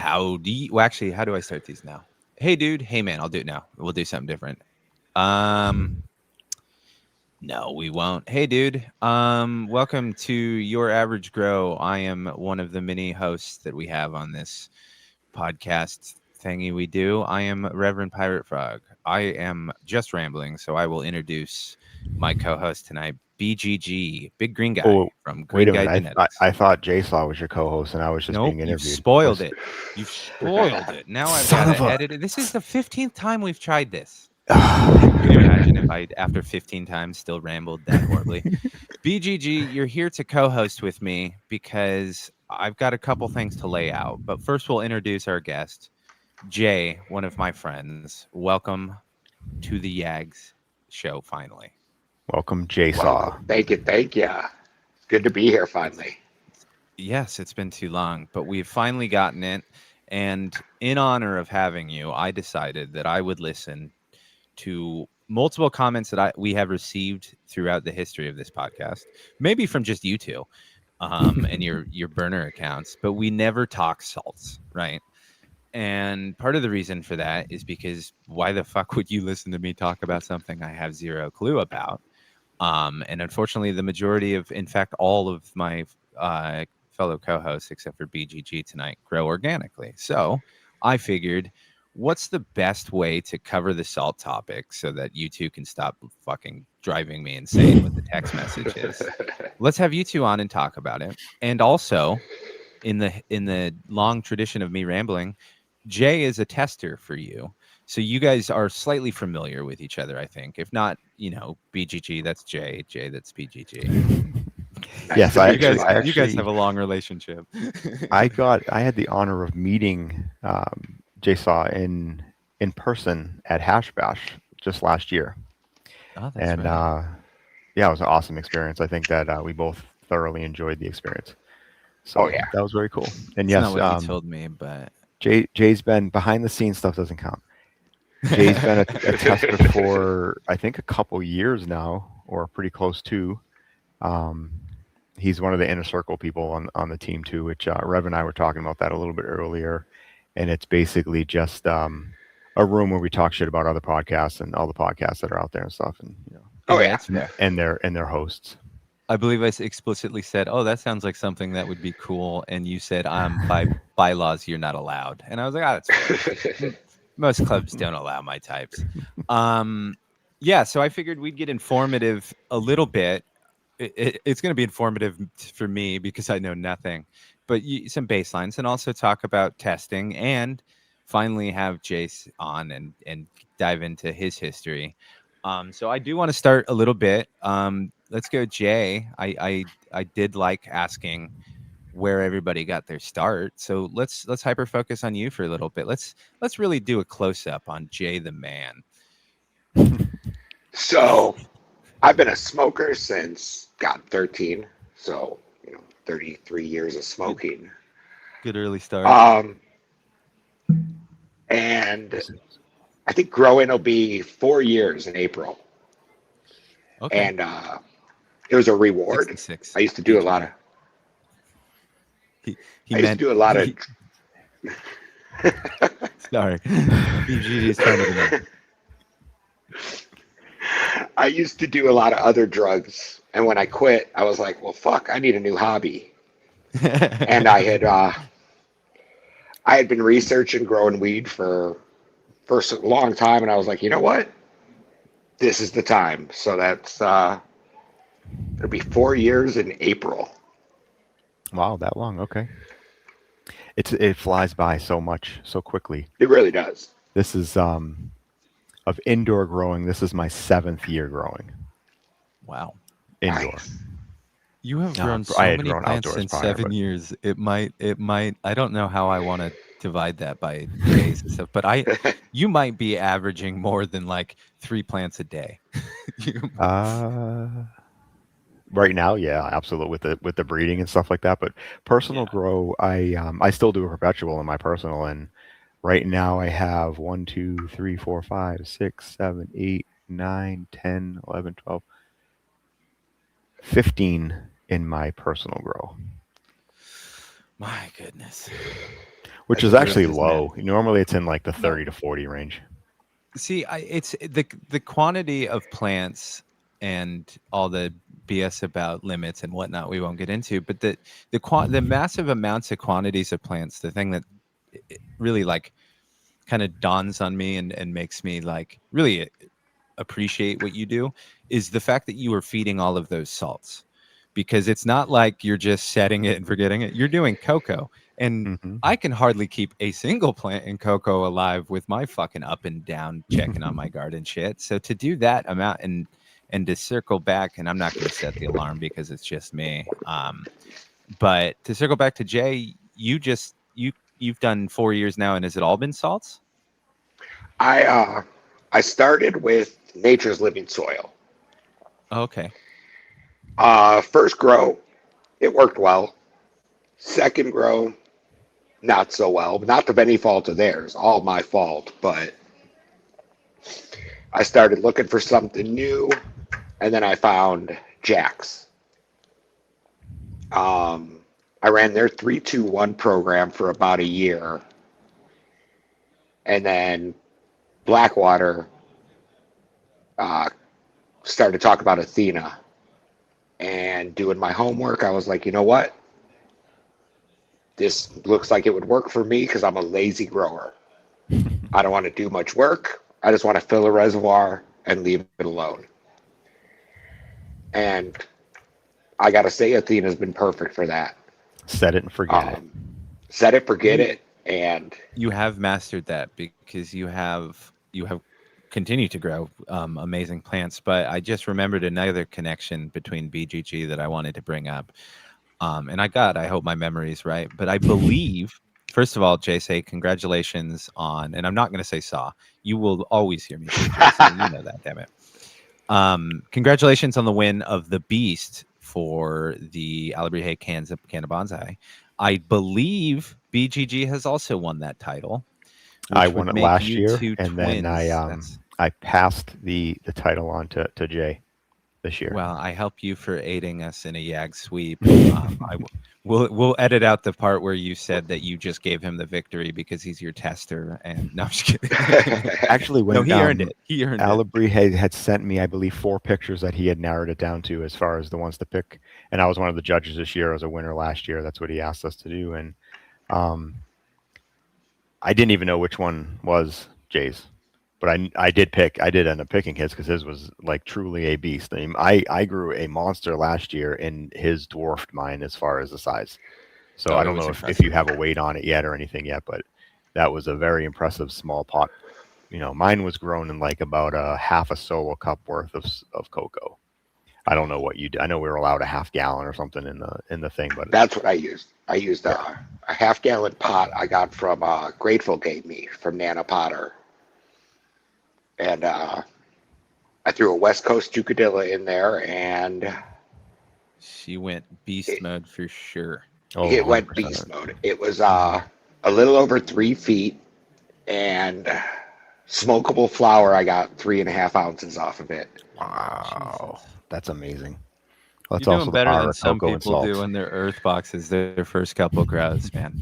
Howdy. Well, actually, how do I start these now? Hey, dude. Hey, man. I'll do it now. We'll do something different. Um, no, we won't. Hey, dude. Welcome to Your Average Grow. I am one of the many hosts that we have on this podcast thingy we do. I am Reverend Pirate Frog. I am just rambling, so I will introduce my co-host tonight, BGG, Big Green Guy Oh, from wait Green a Guy minute. Genetics. I thought JSaw was your co-host, and I was just Nope, being you've interviewed. spoiled it. You've spoiled it. Now I've got Son of to a. edit it. This is the 15th time we've tried this. Can you imagine if I, after 15 times, still rambled that horribly? BGG, you're here to co host with me because I've got a couple things to lay out. But first, we'll introduce our guest, Jay, one of my friends. Welcome to the Yags show, finally. Welcome, Welcome. JSaw. Thank you. Thank you. It's good to be here It's finally. Yes, it's been too long, but we've finally gotten it. And in honor of having you, I decided that I would listen to multiple comments that we have received throughout the history of this podcast, maybe from just you two, and your burner accounts, but we never talk salts, right? And part of the reason for that is because why the fuck would you listen to me talk about something I have zero clue about? And unfortunately, the majority of, in fact, all of my uh, fellow co-hosts, except for BGG tonight, grow organically. So I figured, what's the best way to cover the salt topic so that you two can stop fucking driving me insane with the text messages? Let's have you two on and talk about it. And also, in the long tradition of me rambling, Jay is a tester for you. So you guys are slightly familiar with each other, I think. If not, BGG, that's Jay, Jay, that's BGG. Nice Yes, to I You meet you, guys actually, I Mike. you guys have actually, a long relationship. I had the honor of meeting JSaw in person at Hash Bash just last year, Oh, that's and right. yeah, it was an awesome experience. I think that we both thoroughly enjoyed the experience. Oh So yeah. that was very cool. And It's not yes, what he told me, but Jay's been behind the scenes stuff doesn't count. Jay's been a tester for I think a couple years now, or pretty close to. Um, he's one of the inner circle people on the team too, which Rev and I were talking about that a little bit earlier, and it's basically just a room where we talk shit about other podcasts and all the podcasts that are out there and stuff, and Oh yeah, yeah. it's fair. and their hosts. I believe explicitly said, "Oh, that sounds like something that would be cool," and you said, by bylaws, you're not allowed." And I was like, "Oh, that's fair. Most clubs don't allow my types." Um, yeah, so I figured we'd get informative a little bit. It's going to be informative for me because I know nothing, but some baselines, and also talk about testing, and finally have Jace on and dive into his history. So I do want to start a little bit. Let's go, Jay. I did like asking where everybody got their start. So let's hyper focus on you for a little bit. Let's really do a close up on Jay the man. So I've been a smoker since God 13. So 33 years of Good smoking. good early start. Um, and I think growing will be 4 years in April. Okay. And it was a reward. 66 I used to do a lot of. BGG. He I used to meant do a lot of. sorry. BGG is trying to be nice. I used to do a lot of other drugs, and when I quit, I was like, "Well, fuck, I need a new hobby." And I had been researching growing weed for a long time, and I was like, you know what? This is the time. So that's it'll be 4 years in April. Wow, that long? Okay, it flies by so much so quickly. It really does. This is of indoor growing. This is my seventh year growing Wow. indoor. Nice. You have grown I so had many grown plants outdoors in prior, 7 but years. It might I don't know how I want to divide that by days and stuff, but you might be averaging more than like 3 plants a day. You uh, right now, yeah, absolutely with the breeding and stuff like that. But personal Yeah. grow, I still do a perpetual in my personal, and right now I have 1, 2, 3, 4, 5, 6, 7, 8, 9, 10, 11, 12, 15 in my personal grow. My goodness. which That's is a Yours actually good. is an low. Normally, it's in like the no. 30 to 40 range. See, it's the quantity of plants and all the BS about limits and whatnot we won't get into, but the massive amounts of quantities of plants, the thing that really like kind of dawns on me and makes me like really appreciate what you do is the fact that you are feeding all of those salts, because it's not like you're just setting it and forgetting it. You're doing cocoa, and Hmm. I can hardly keep a single plant in cocoa alive with my fucking up and down checking on my garden shit. So to do that amount and to circle back, and I'm not going to set the alarm because it's just me. But to circle back to Jay, you've done 4 years now, and has it all been salts? I I started with Nature's Living Soil. Okay. First grow, it worked well. Second grow, not so well. Not of any fault of theirs, all my fault. But I started looking for something new, and then I found Jack's. Um, I ran their 3-2-1 program for about a year, and then Blackwater uh, started talking about Athena. And doing my homework, I was like, you know what? This looks like it would work for me because I'm a lazy grower. I don't want to do much work. I just want to fill a reservoir and leave it alone. And I got to say, Athena's been perfect for that. Set it and forget it. Um, Set it, forget You it, and you have mastered that because you have continued to grow amazing plants. But I just remembered another connection between BGG that I wanted to bring up. And I hope my memory is right, but I believe, first of all, Jay, say congratulations on, and I'm not going to say saw. You will always hear me say Jay, say, you know that, damn it. Congratulations on the win of the Beast for the Alabrije Canna Bonsai. I believe BGG has also won that title, I which won would it make last you year, two and then twins. That's I passed the title on to Jay this year. well, I help you for aiding us in a YAG sweep. We'll edit out the part where you said that you just gave him the victory because he's your tester. And no, I'm just kidding. Actually, No, when he earned it. He earned it. Alabri had sent me, I believe, 4 pictures that he had narrowed it down to as far as the ones to pick, and I was one of the judges this year. I was a winner last year. That's what he asked us to do, and um, I didn't even know which one was Jay's, but I did end up picking his because his was like truly a beast. I mean, I grew a monster last year, and his dwarfed mine as far as the size. So Oh, I it don't was know if you impressive. have a weight on it yet or anything yet, but that was a very impressive small pot. Mine was grown in like about a half a solo cup worth of cocoa. I don't know what you do. I know we were allowed a half gallon or something in the thing, but that's what I used. I used yeah, a half-gallon pot I got from Grateful gave me from Nana Potter, and I threw a West Coast Jucadilla in there, and She went beast it, mode for sure. oh, it went 100%. beast mode. It was a little over 3 feet, and smokable flour. I got 3.5 ounces off of it. Wow, Jesus. that's amazing. Well, You're that's doing also the better power than of some cocoa and people do salt. in their earth boxes, their first couple grows, man.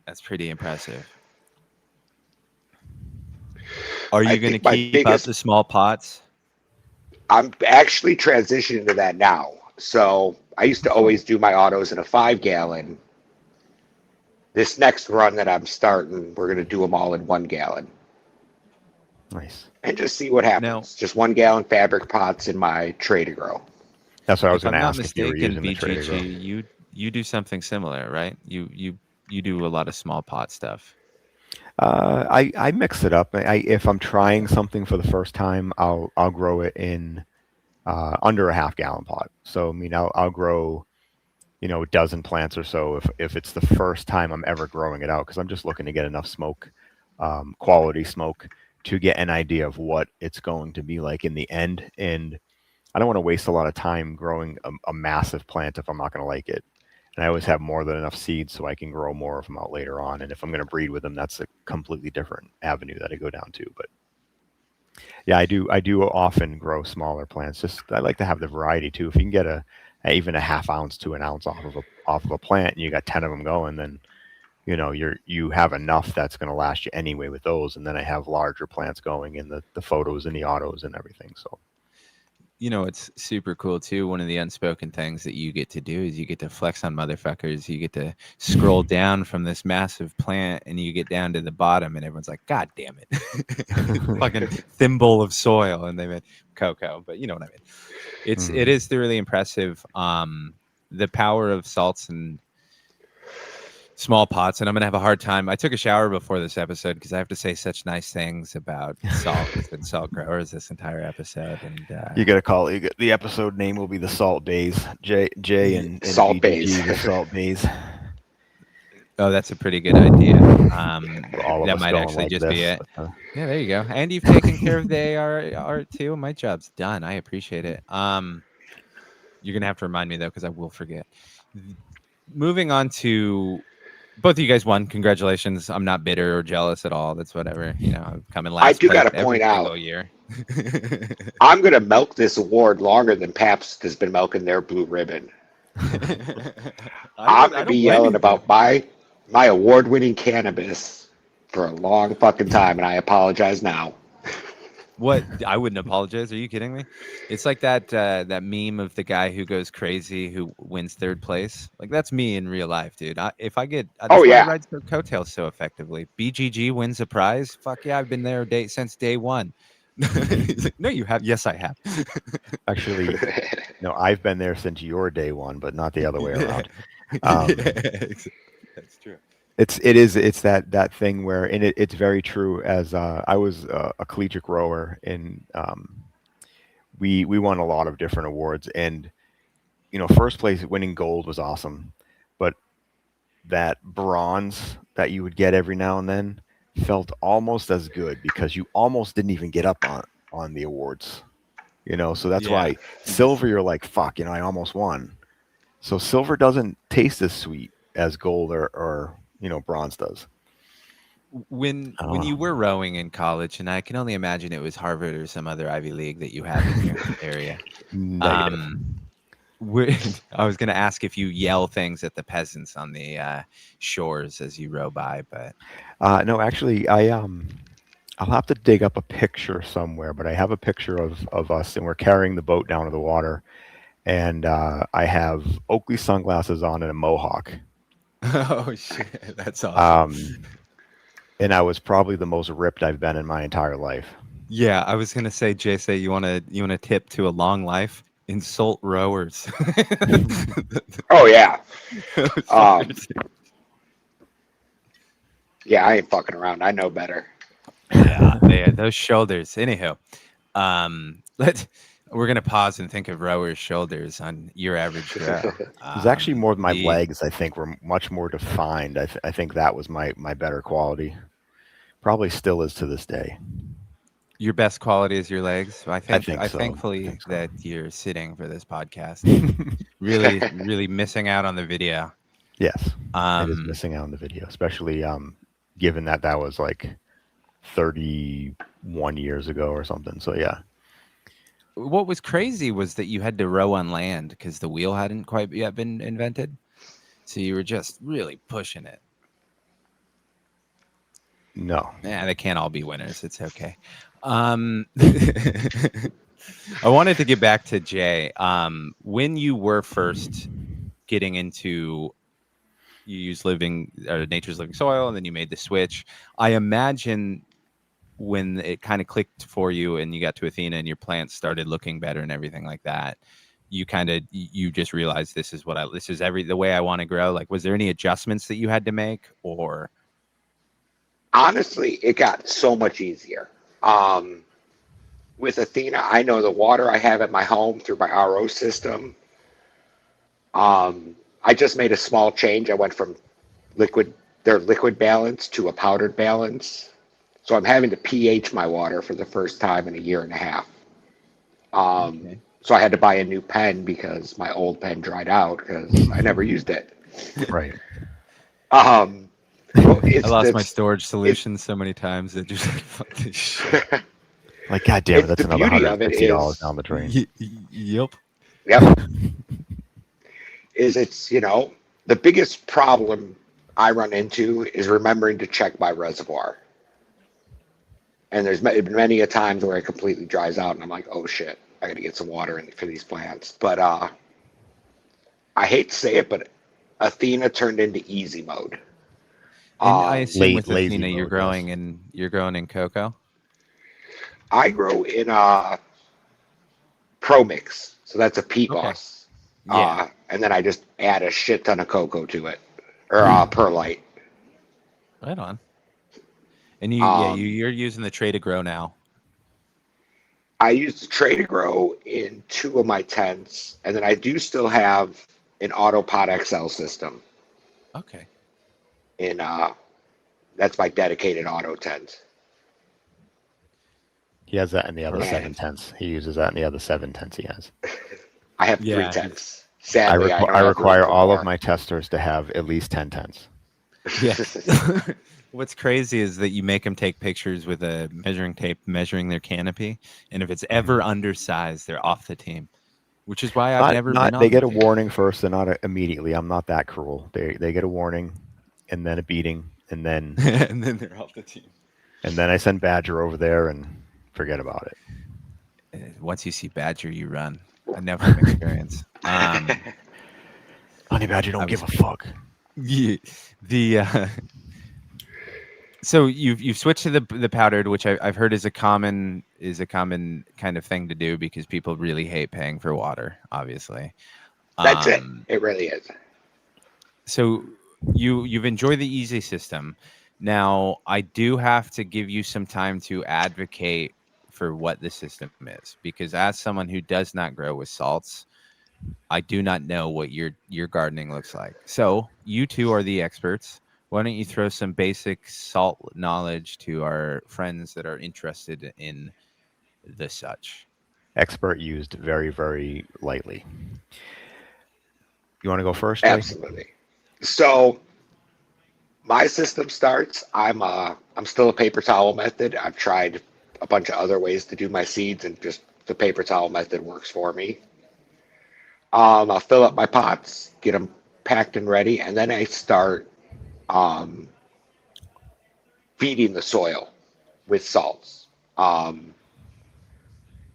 That's pretty impressive. Are I you going to think my keep up the biggest. small pots? I'm actually transitioning to that now. So I used to Cool. always do my autos in a 5 gallon. This next run that I'm starting, we're going to do them all in 1 gallon Nice. and just see what Now, happens. Just 1 gallon fabric pots in my tray to grow. That's what I was if going I'm to not ask if you were mistaken, using the tray to BGG, grow. you do something similar, right? You do a lot of small pot stuff. I mix it up. If I'm trying Okay. something for the first time, I'll grow it in under a half gallon pot. So I mean, I'll grow a dozen plants or so if it's the first time I'm ever growing it out because I'm just looking to get enough smoke, quality smoke, to get an idea of what it's going to be like in the end. And I don't want to waste a lot of time growing a massive plant if I'm not going to like it. And I always have more than enough seeds so I can grow more of them out later on. And if I'm going to breed with them, that's a completely different avenue that I go down to. But yeah, I do often grow smaller plants. Just I like to have the variety too. If you can get even a half ounce to an ounce off of a plant and you got 10 of them going, then you have enough that's going to last you anyway with those. And then I have larger plants going in the photos and the autos and everything. So It's super cool too. One of the unspoken things that you get to do is you get to flex on motherfuckers. You get to scroll down from this massive plant and you get down to the bottom and everyone's like, God damn it. Fucking thimble of soil. And they meant cocoa, but you know what I mean? It is really impressive. The power of salts and small pots, and I'm gonna have a hard time. I took a shower before this episode because I have to say such nice things about salts and salt growers this entire episode. And you got to call it. The episode name will be the Salt Baes. J and Salt BGG, Baes. the Salt Baes. Oh, that's a pretty good idea. That might actually like just this. be it. Yeah, there you go. And you've taken care of the AR too. My job's done. I appreciate it. You're gonna have to remind me though, because I will forget. Moving on to both of you guys won. Congratulations. I'm not bitter or jealous at all. That's whatever. I'm coming last. I do got to point out, year. I'm going to milk this award longer than Pabst has been milking their blue ribbon. I'm going to be yelling about my award-winning cannabis for a long fucking time, and I apologize now. What? I wouldn't apologize. Are you kidding me? It's like that meme of the guy who goes crazy who wins third place. Like that's me in real life, dude. If I get that's why I ride their coattails so effectively. BGG wins a prize. Fuck yeah, I've been there since day one. He's like, no, you have. Yes, I have. Actually, no, I've been there since your day one, but not the other way around. That's true. It's that thing where, and it's very true. As I was a collegiate grower, and we won a lot of different awards, and first place winning gold was awesome, but that bronze that you would get every now and then felt almost as good because you almost didn't even get up on the awards, so that's why silver, you're like, fuck, I almost won. So silver doesn't taste as sweet as gold or bronze does. When you were rowing in college, and I can only imagine it was Harvard or some other Ivy League that you have in your area. I was going to ask if you yell things at the peasants on the shores as you row by, but no, actually, I'll have to dig up a picture somewhere, but I have a picture of us, and we're carrying the boat down to the water, and I have Oakley sunglasses on and a mohawk. Oh shit, that's awesome. And I was probably the most ripped I've been in my entire life. Yeah, I was gonna say, Jay, you wanna tip to a long life? Insult rowers. Oh yeah. Yeah, I ain't fucking around. I know better. Yeah, those shoulders. Anyhow, we're gonna pause and think of rowers' shoulders on your average row. It was actually more than my legs. I think were much more defined. I think that was my better quality. Probably still is to this day. Your best quality is your legs. I think so. Thankfully that you're sitting for this podcast. really, really missing out on the video. Yes, it is missing out on the video, especially given that was like 31 years ago or something. So yeah. What was crazy was that you had to row on land because the wheel hadn't quite yet been invented. So you were just really pushing it. No. Yeah, they can't all be winners. It's okay. I wanted to get back to Jay. When you were first getting into, you use nature's living soil, and then you made the switch. I imagine when it kind of clicked for you and you got to Athena and your plants started looking better and everything like that, you just realized this is the way I want to grow. Like, was there any adjustments that you had to make, or? Honestly, it got so much easier. With Athena, I know the water I have at my home through my RO system. I just made a small change. I went from their liquid balance to a powdered balance. So I'm having to pH my water for the first time in a year and a half. Okay. So I had to buy a new pen because my old pen dried out because I never used it. Right. I lost my storage solution so many times that just like, fuck this shit. Like, God damn it, that's another $150 down the drain. Yep. It's The biggest problem I run into is remembering to check my reservoir. And there's been many a times where it completely dries out, and I'm like, oh shit, I got to get some water in for these plants. But I hate to say it, but Athena turned into easy mode. And I assume with Lazy Athena, mode, you're growing in cocoa. I grow in Pro Mix, so that's a peat Okay. moss. Yeah. And then I just add a shit ton of cocoa to it, or perlite. Right on. And Um, you're using the tray to grow now. I use the tray to grow in two of my tents, and then I do still have an Autopod XL system Okay. in that's my dedicated auto tent. He has that in the other Perfect. 7 tenths. He uses that in the other 7 tenths he has. I have three Yeah. tents. Sadly, I don't I have room require for all of more. my testers to have at least 10 tenths. Yeah. What's crazy is that you make them take pictures with a measuring tape measuring their canopy, and if it's ever undersized, they're off the team. Which is why I've never been Not on they the get a team. warning first. They're not immediately. I'm not that cruel. They get a warning, and then a beating, and then And then they're off the team. I send Badger over there and forget about it. Once you see Badger, you run. I know from experience. Honey Badger I don't give was a fuck. the so you've switched to the powdered, which I've heard is a common kind of thing to do because people really hate paying for water, obviously. That's it. Um, It really is. so you've enjoyed the easy system. Now I do have to give you some time to advocate for what the system is, because as someone who does not grow with salts, I do not know what your gardening looks like. So you two are the experts. Why don't you throw some basic salt knowledge to our friends that are interested in the such? Expert used very, very lightly. You want to go first, Jay? Absolutely. So my system starts. I'm still a paper towel method. I've tried a bunch of other ways to do my seeds, and just the paper towel method works for me. I'll fill up my pots, get them packed and ready, and then I start um, feeding the soil with salts. Um,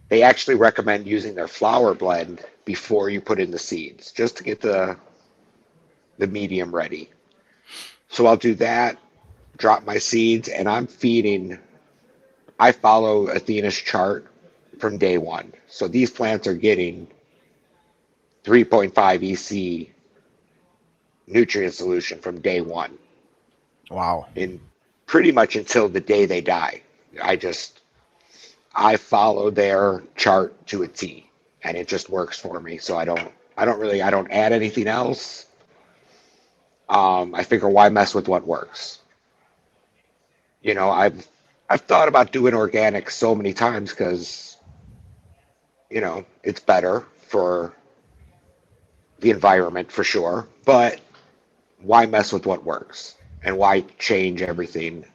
they actually recommend using their flour blend before you put in the seeds, just to get the medium ready. So I'll do that, drop my seeds, and I'm feeding. I follow Athena's chart from day one. So these plants are getting 3.5 EC nutrient solution from day one, Wow. in pretty much until the day they die. I just I follow their chart to a T, and it just works for me. So I don't add anything else. I figure why mess with what works. You know, I've thought about doing organic so many times because it's better for the environment for sure. But why mess with what works, and why change everything?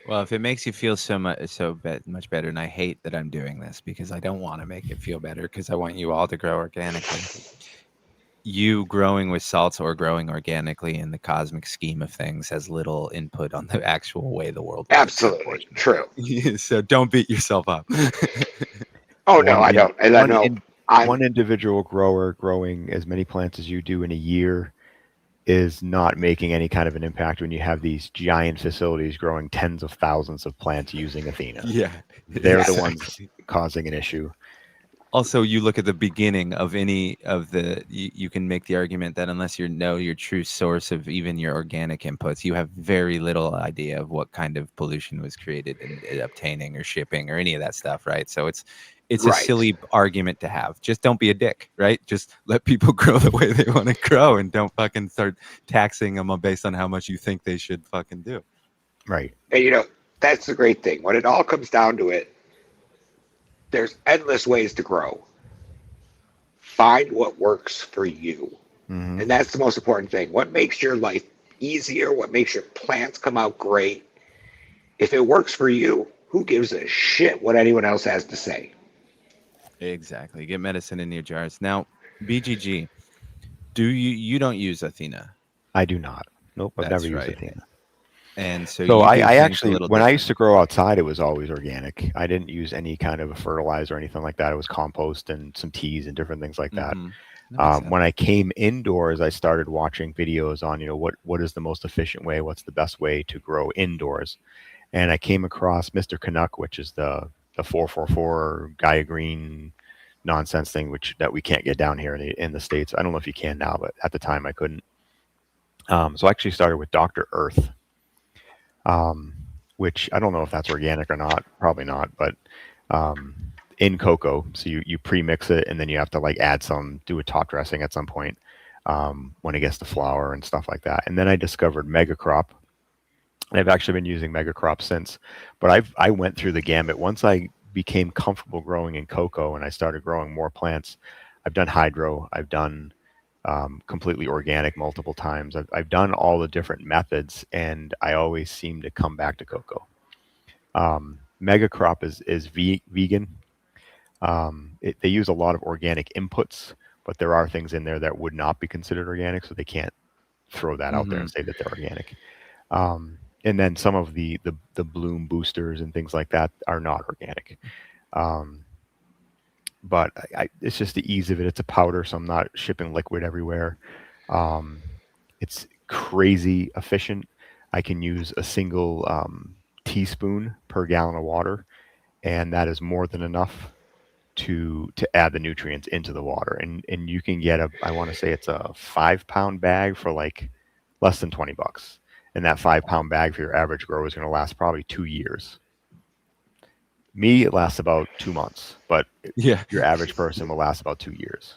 Well, if it makes you feel much better, and I hate that I'm doing this because I don't want to make it feel better because I want you all to grow organically. You growing with salts or growing organically in the cosmic scheme of things has little input on the actual way the world works, Absolutely unfortunately. true. So don't beat yourself up. Oh no, One I in don't. And I one know in I'm one individual grower growing as many plants as you do in a year is not making any kind of an impact when you have these giant facilities growing tens of thousands of plants using Athena. Yeah, They're the ones exactly. causing an issue. Also, you look at the beginning of any of you can make the argument that unless you know your true source of even your organic inputs, you have very little idea of what kind of pollution was created in obtaining or shipping or any of that stuff, right? So it's a right. silly argument to have. Just don't be a dick, right? Just let people grow the way they want to grow, and don't fucking start taxing them based on how much you think they should fucking do. Right. And that's the great thing. When it all comes down to it, there's endless ways to grow. Find what works for you. Hmm. And that's the most important thing. What makes your life easier? What makes your plants come out great? If it works for you, who gives a shit what anyone else has to say? Exactly. Get medicine in your jars. Now, BGG, Do you don't use Athena? I do not. Nope, I've never That's used right. Athena. And so So you do I things a actually, little when I used different. to grow outside, it was always organic. I didn't use any kind of a fertilizer or anything like that. It was compost and some teas and different things like that. Hmm. That makes sense. When I came indoors, I started watching videos on, what is the most efficient way, what's the best way to grow indoors, and I came across Mr. Canuck, which is the 444 Gaia Green nonsense thing, which that we can't get down here in the States. I don't know if you can now, but at the time I couldn't. So I actually started with Dr. Earth, um, which I don't know if that's organic or not. Probably not, but um, in cocoa. So you pre-mix it, and then you have to like do a top dressing at some point when it gets to flour and stuff like that. And then I discovered Mega Crop. And I've actually been using Mega Crop since. But I went through the gamut. Once I became comfortable growing in cocoa and I started growing more plants, I've done hydro. I've done completely organic multiple times. I've done all the different methods, and I always seem to come back to cocoa. Mega Crop is vegan. They use a lot of organic inputs, but there are things in there that would not be considered organic, so they can't throw that out there Hmm. and say that they're organic. And then some of the bloom boosters and things like that are not organic. Um, but it's just the ease of it. It's a powder, so I'm not shipping liquid everywhere. Um, it's crazy efficient. I can use a single teaspoon per gallon of water, and that is more than enough to add the nutrients into the water. And you can get I want to say it's a 5 pound bag for like less than $20. And that 5 pound bag for your average grower is going to last probably 2 years. Me, it lasts about 2 months, but Yeah. your average person will last about 2 years.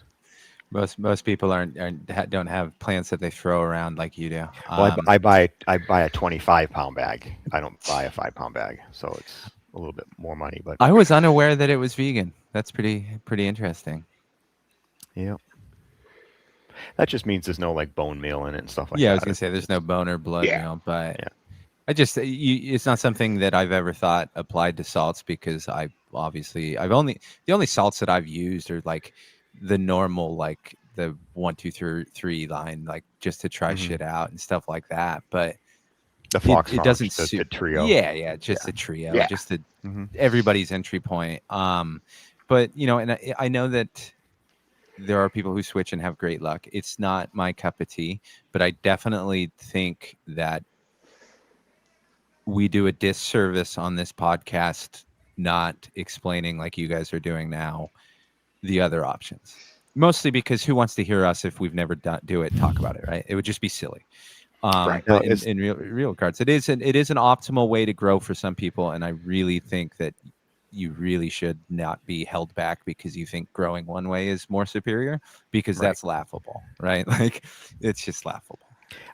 Most people don't have plants that they throw around like you do. Well, I buy a 25 pound bag. I don't buy a 5 pound bag, so it's a little bit more money. But I was unaware that it was vegan. That's pretty interesting. yeah, that just means there's no like bone meal in it and stuff like Yeah, I was that. gonna say there's no bone or blood Yeah. meal, but Yeah. it's not something that I've ever thought applied to salts because the only salts that I've used are like the normal, like the 1, 2, 3 line, like just to try Hmm. shit out and stuff like that. But The it Fox it Farms, doesn't the suit. trio. Yeah, just Yeah. a trio, Yeah. just the Hmm. everybody's entry point. But and I know that there are people who switch and have great luck. It's not my cup of tea, but I definitely think that we do a disservice on this podcast not explaining like you guys are doing now the other options. Mostly because who wants to hear us if we've never do it, talk about it, right? It would just be silly. Right. No, But in real cards, it is an optimal way to grow for some people, and I really think that you really should not be held back because you think growing one way is more superior, because right. that's laughable, right? Like it's just laughable.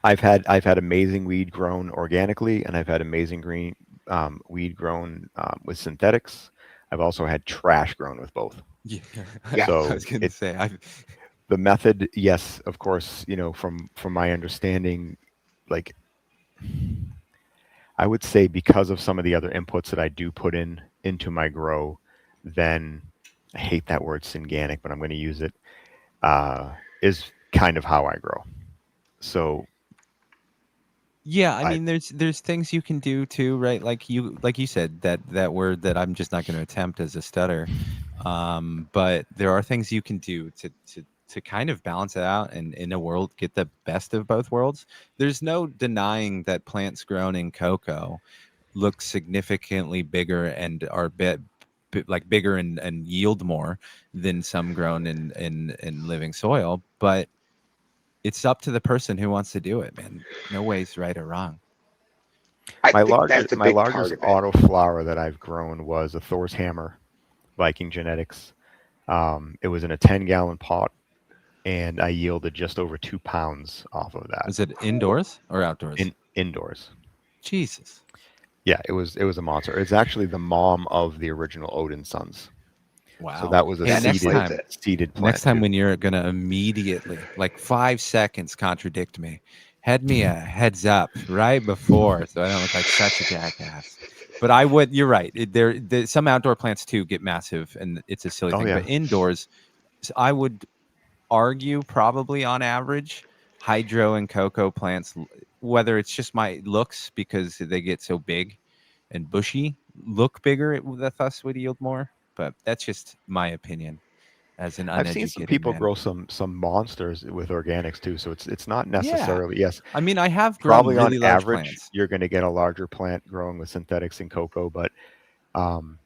I've had amazing weed grown organically, and I've had amazing green weed grown with synthetics. I've also had trash grown with both. Yeah, Yeah. I So was gonna say the method, yes, of course, from my understanding, like I would say because of some of the other inputs that I do put into my grow, then I hate that word synganic, but I'm going to use it. Is kind of how I grow. So Yeah, I I. mean, there's things you can do too, right? Like you said, that word that I'm just not going to attempt as a stutter. But there are things you can do to kind of balance it out and in a world get the best of both worlds. There's no denying that plants grown in cocoa look significantly bigger and are like bigger and yield more than some grown in living soil, but it's up to the person who wants to do it, man. No way's right or wrong. I My think largest that's a my big part largest of it. auto flower that I've grown was a Thor's Hammer, Viking genetics. It was in a 10-gallon pot, and I yielded just over 2 pounds off of that Was it Cool. indoors or outdoors? indoors. Jesus. Yeah, it was a monster. It's actually the mom of the original Odin sons. So Wow. that was a Hey, That seeded explains it. seeded next plant time too. when you're gonna immediately, like 5 seconds, contradict me, head me a heads up right before, so I don't look like such a jackass. But I would. You're right. Some outdoor plants too get massive, and it's a silly Oh thing. yeah. But indoors, I would argue probably on average, hydro and cocoa plants, whether it's just my looks because they get so big and bushy, look bigger with us would yield more. But that's just my opinion as an I've seen some uneducated people man. grow some monsters with organics too, so it's not Yeah. necessarily, yes. I mean, I have grown Probably on really large average, plants. you're going to get a larger plant growing with synthetics and cocoa, but um,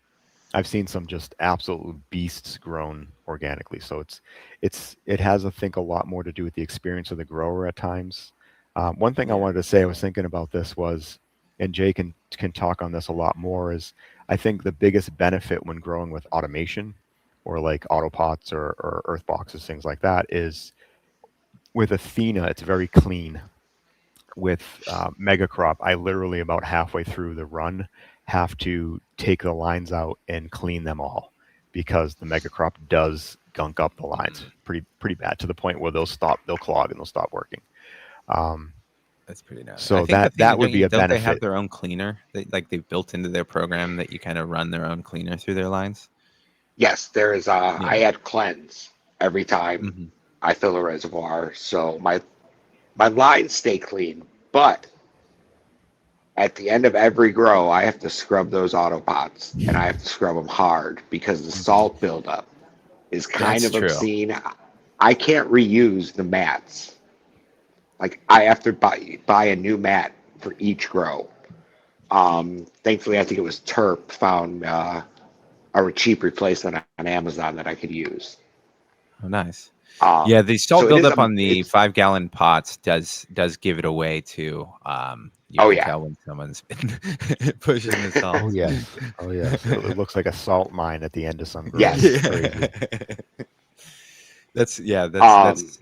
I've seen some just absolute beasts grown organically. So it has, I think, a lot more to do with the experience of the grower at times. One thing I Yeah. wanted to say, I was thinking about this was, and Jay can talk on this a lot more, is I think the biggest benefit when growing with automation or like autopots or earth boxes, things like that, is with Athena, it's very clean. With Mega Crop, I literally about halfway through the run have to take the lines out and clean them all because the Mega Crop does gunk up the lines Mm, pretty bad to the point where they'll clog and they'll stop working. Um, that's pretty gnarly. I so think Athena, that would be a don't they have benefit, their own cleaner? They've built into their program that you kind of run their own cleaner through their lines. Yes, there is. Yeah. I add cleanse every time Hmm. I fill a reservoir, so my lines stay clean. But at the end of every grow, I have to scrub those autopots, and I have to scrub them hard because the Hmm. salt buildup is kind That's of true. obscene. I can't reuse the mats. Like I have to buy a new mat for each grow. Thankfully, I think it was Terp found a cheap replacement on Amazon that I could use. Oh, nice. Yeah, the So salt it is buildup a on the it's 5 gallon pots does give it away too. You oh can yeah, tell when someone's been pushing the oh salt. yes, oh yes, it looks like a salt mine at the end of some grows. It's yes. crazy. Yeah. That's Um,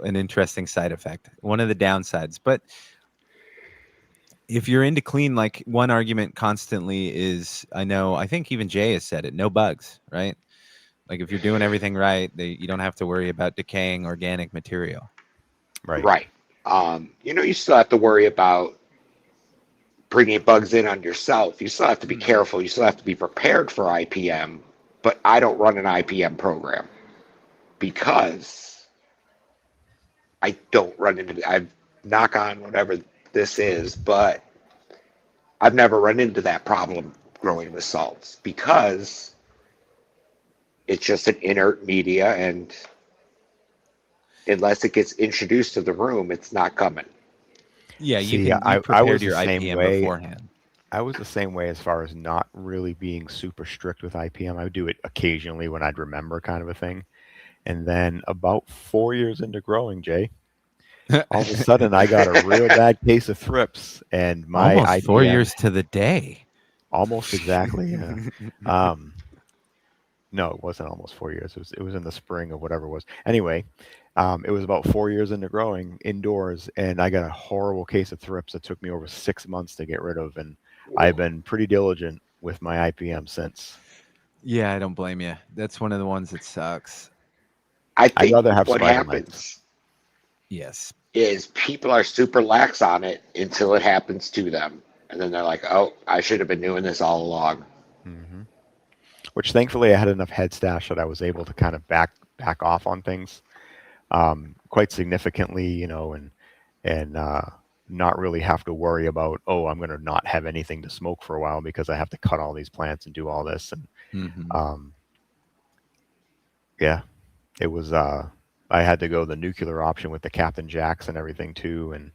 an interesting side effect. One of the downsides. But if you're into clean, like one argument constantly is, I think even Jay has said it, no bugs, right? Like if you're doing everything right, you don't have to worry about decaying organic material. Right. right. You still have to worry about bringing bugs in on yourself. You still have to be Hmm. careful. You still have to be prepared for IPM. But I don't run an IPM program because I don't run into. I knock on whatever this is, but I've never run into that problem growing with salts because it's just an inert media, and unless it gets introduced to the room, it's not coming. Yeah, See, you I prepared was the your same IPM way. beforehand. I was the same way as far as not really being super strict with IPM. I would do it occasionally when I'd remember, kind of a thing. And then about 4 years into growing, Jay, all of a sudden I got a real bad case of thrips, and my Almost four IPM years to the day. almost exactly. Yeah. Um, no, it wasn't almost 4 years. It was in the spring of whatever it was. Anyway, it was about 4 years into growing indoors, and I got a horrible case of thrips that took me over 6 months to get rid of, and I've been pretty diligent with my IPM since. Yeah, I don't blame you. That's one of the ones that sucks. I I'd think rather have what spider mites. happens Yes. is people are super lax on it until it happens to them. And then they're like, oh, I should have been doing this all along. Hmm. Which thankfully I had enough head stash that I was able to kind of back off on things quite significantly, and not really have to worry about, oh, I'm going to not have anything to smoke for a while because I have to cut all these plants and do all this. And Hmm. um, yeah, it was. I had to go the nuclear option with the Captain Jacks and everything too, and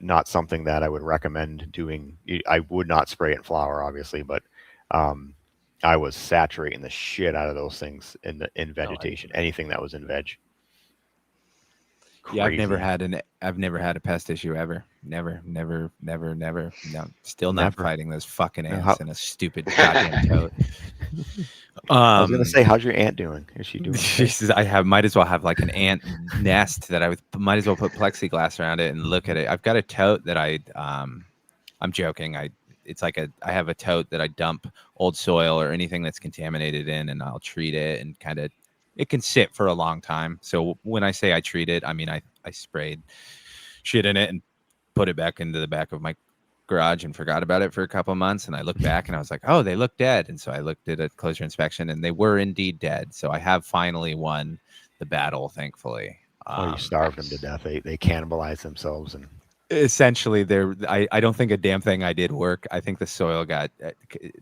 not something that I would recommend doing. I would not spray it in flower, obviously, but um, I was saturating the shit out of those things in Oh, vegetation. Anything that was in veg, yeah, crazy. I've never had a pest issue ever. Never, never, never, never. No, still not Never. fighting those fucking No, ants and a stupid goddamn toad. I was gonna Um, say, how's your aunt doing? Is she doing okay? Jesus, might as well have like an ant nest that might as well put plexiglass around it and look Hmm. at it. I've got a tote that I'm joking. I have a tote that I dump old soil or anything that's contaminated in, and I'll treat it and kind of it can sit for a long time. So when I say I treat it, I mean I sprayed shit in it and put it back into the back of my garage and forgot about it for a couple of months. And I looked back and I was like, oh, they look dead. And so I looked at a closer inspection and they were indeed dead. So I have finally one the battle, thankfully. Well, you starved them to Nice. death. They cannibalized themselves, and Essentially, I don't think a damn thing I did work. I think the soil got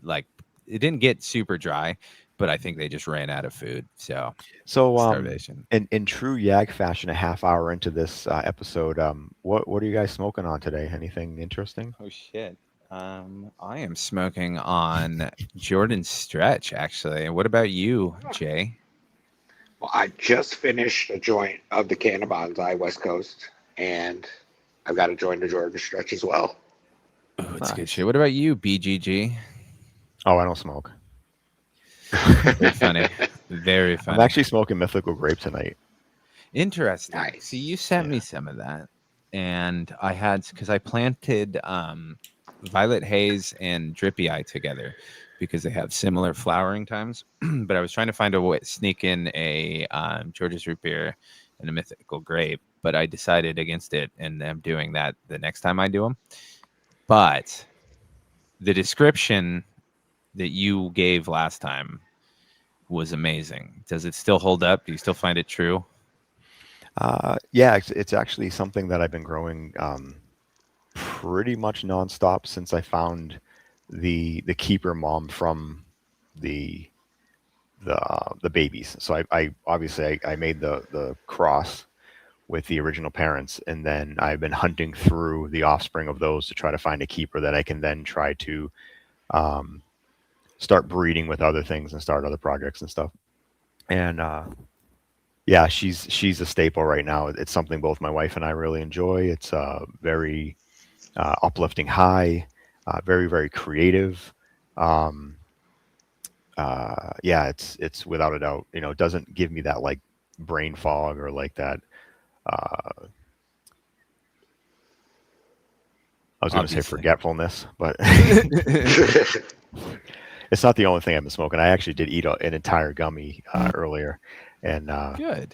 like it didn't get super dry, but I think they just ran out of food. So so starvation. in true Yag fashion, a half hour into this episode, what are you guys smoking on today? Anything interesting? Oh shit. I am smoking on Jordan Stretch, actually. What about you, Jay? Well, I just finished a joint of the Cannabonzai West Coast, and I've got a joint of Jordan Stretch as well. Oh, it's good Nice. shit. What about you, BGG? Oh, I don't smoke. Very funny. Very I'm funny. actually smoking Mythical Grape tonight. Interesting. See, you Nice. sent me Yeah. some of that, and I had because I planted Violet Haze and Drippy Eye together because they have similar flowering times. But I was trying to find a way sneak in a George's Root Beer and a Mythical Grape, but I decided against it, and I'm doing that the next time I do them. But the description that you gave last time was amazing. Does it still hold up? Do you still find it true? Yeah, it's actually something that I've been growing pretty much nonstop since I found the keeper mom from the the babies. So I obviously I made the cross with the original parents, and then I've been hunting through the offspring of those to try to find a keeper that I can then try to um, start breeding with other things and start other projects and stuff. And yeah, she's a staple right now. It's something both my wife and I really enjoy. It's very uplifting high, very creative. Um, yeah, it's without a doubt. You know, it doesn't give me that like brain fog or like that. Uh, I was going to say Obviously. forgetfulness, but it's not the only thing I've been smoking. I actually did eat an entire gummy earlier, and Good.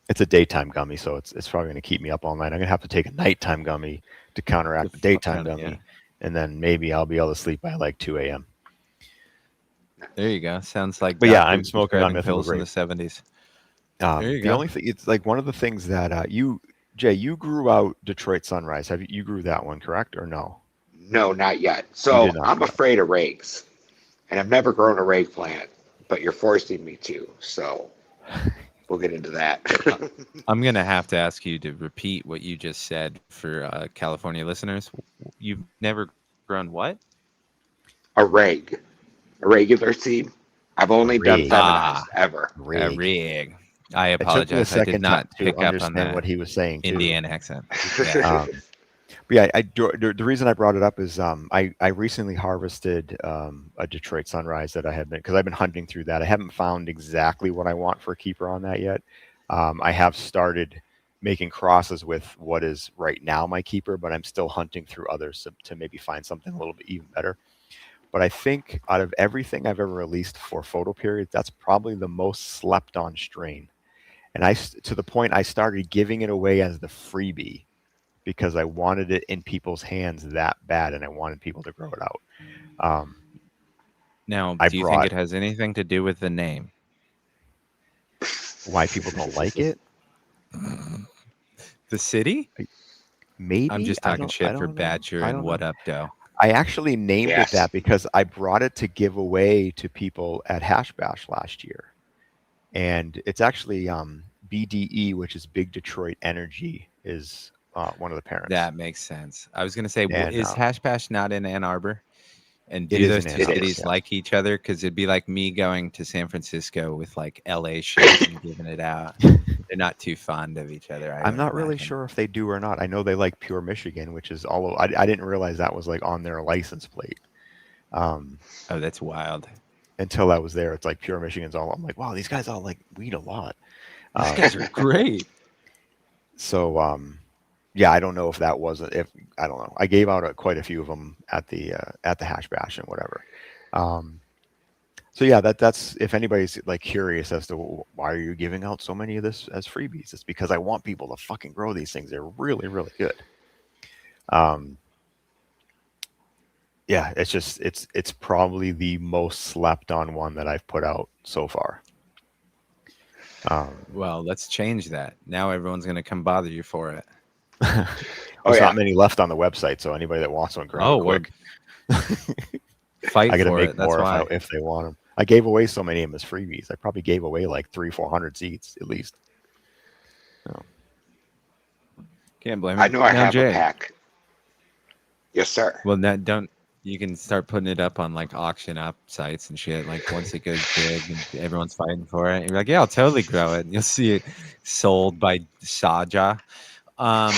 it's a daytime gummy, so it's probably going to keep me up all night. I'm going to have to take a nighttime gummy to The counteract the fuck daytime out of yeah. gummy, and then maybe I'll be able to sleep by like 2 a.m. There you go. Sounds like But yeah, doctors I'm smoking on prescribing Mythical pills in the Grape. 70s. There you The go. only thing, it's like one of the things that Jay, you grew out Detroit Sunrise. You grew that one, correct or no? No, not yet. You did So not I'm grow that. afraid of rakes, and I've never grown a rake plant, but you're forcing me to. So we'll get into that. Uh, I'm going to have to ask you to repeat what you just said for California listeners. You've never grown what? A rag, a regular seed. I've A only done rig, Ah, feminized ever. a rig. rig. I It took me a apologize. I did second time not to pick up on understand the what he was saying too. Indiana accent. Yeah. But yeah, the reason I brought it up is I recently harvested a Detroit Sunrise that I had been because I've been hunting through that. I haven't found exactly what I want for a keeper on that yet. I have started making crosses with what is right now my keeper, but I'm still hunting through others to maybe find something a little bit even better. But I think out of everything I've ever released for photo periods, that's probably the most slept on strain. And to the point I started giving it away as the freebie because I wanted it in people's hands that bad, and I wanted people to grow it out. Um, Now, I do you think brought it has anything to do with the name? why people don't like it. The city? I'm Maybe just talking I shit for don't know. Badger I and don't What know. Up, Doe. I actually named it Yes. that because I brought it to give away to people at Hash Bash last year, and it's actually BDE, which is Big Detroit Energy, is one of the parents, That makes sense. I was going to say, and is Hash Bash not in Ann Arbor? And it do is those in Ann two It Arbor. cities is. Yes. like each other? Because it'd be like me going to San Francisco with like LA shit and giving it out. They're not too fond of each other, I I'm would not really imagine. sure if they do or not. I know they like Pure Michigan, which is all. I didn't realize that was like on their license plate. Um, Oh, that's wild. until I was there. It's like Pure Michigan's all. I'm like, wow, these guys all like weed a lot. These Um, guys are great. so yeah, I don't know if that wasn't if I don't know. I gave out quite a few of them at the hash bash and whatever. Um, so yeah, that's if anybody's like curious as to why are you giving out so many of this as freebies, it's because I want people to fucking grow these things. They're really good. Um, yeah, it's just it's probably the most slept on one that I've put out so far. Well, let's change that. Now everyone's gonna come bother you for it. Oh There's yeah. not many left on the website, so anybody that wants one, grab Oh, it we're quick. fight I got to for make it. That's more why. if they want them. I gave away so many of them as freebies. I probably gave away like 300-400 seats at least. So, Can't blame I him. know I Now, have a Jay. pack. Yes, sir. Well, now don't you can start putting it up on like auction up sites and shit. Like once it goes big and everyone's fighting for it, you're like, yeah, I'll totally grow it. And you'll see it sold by Saja. Um,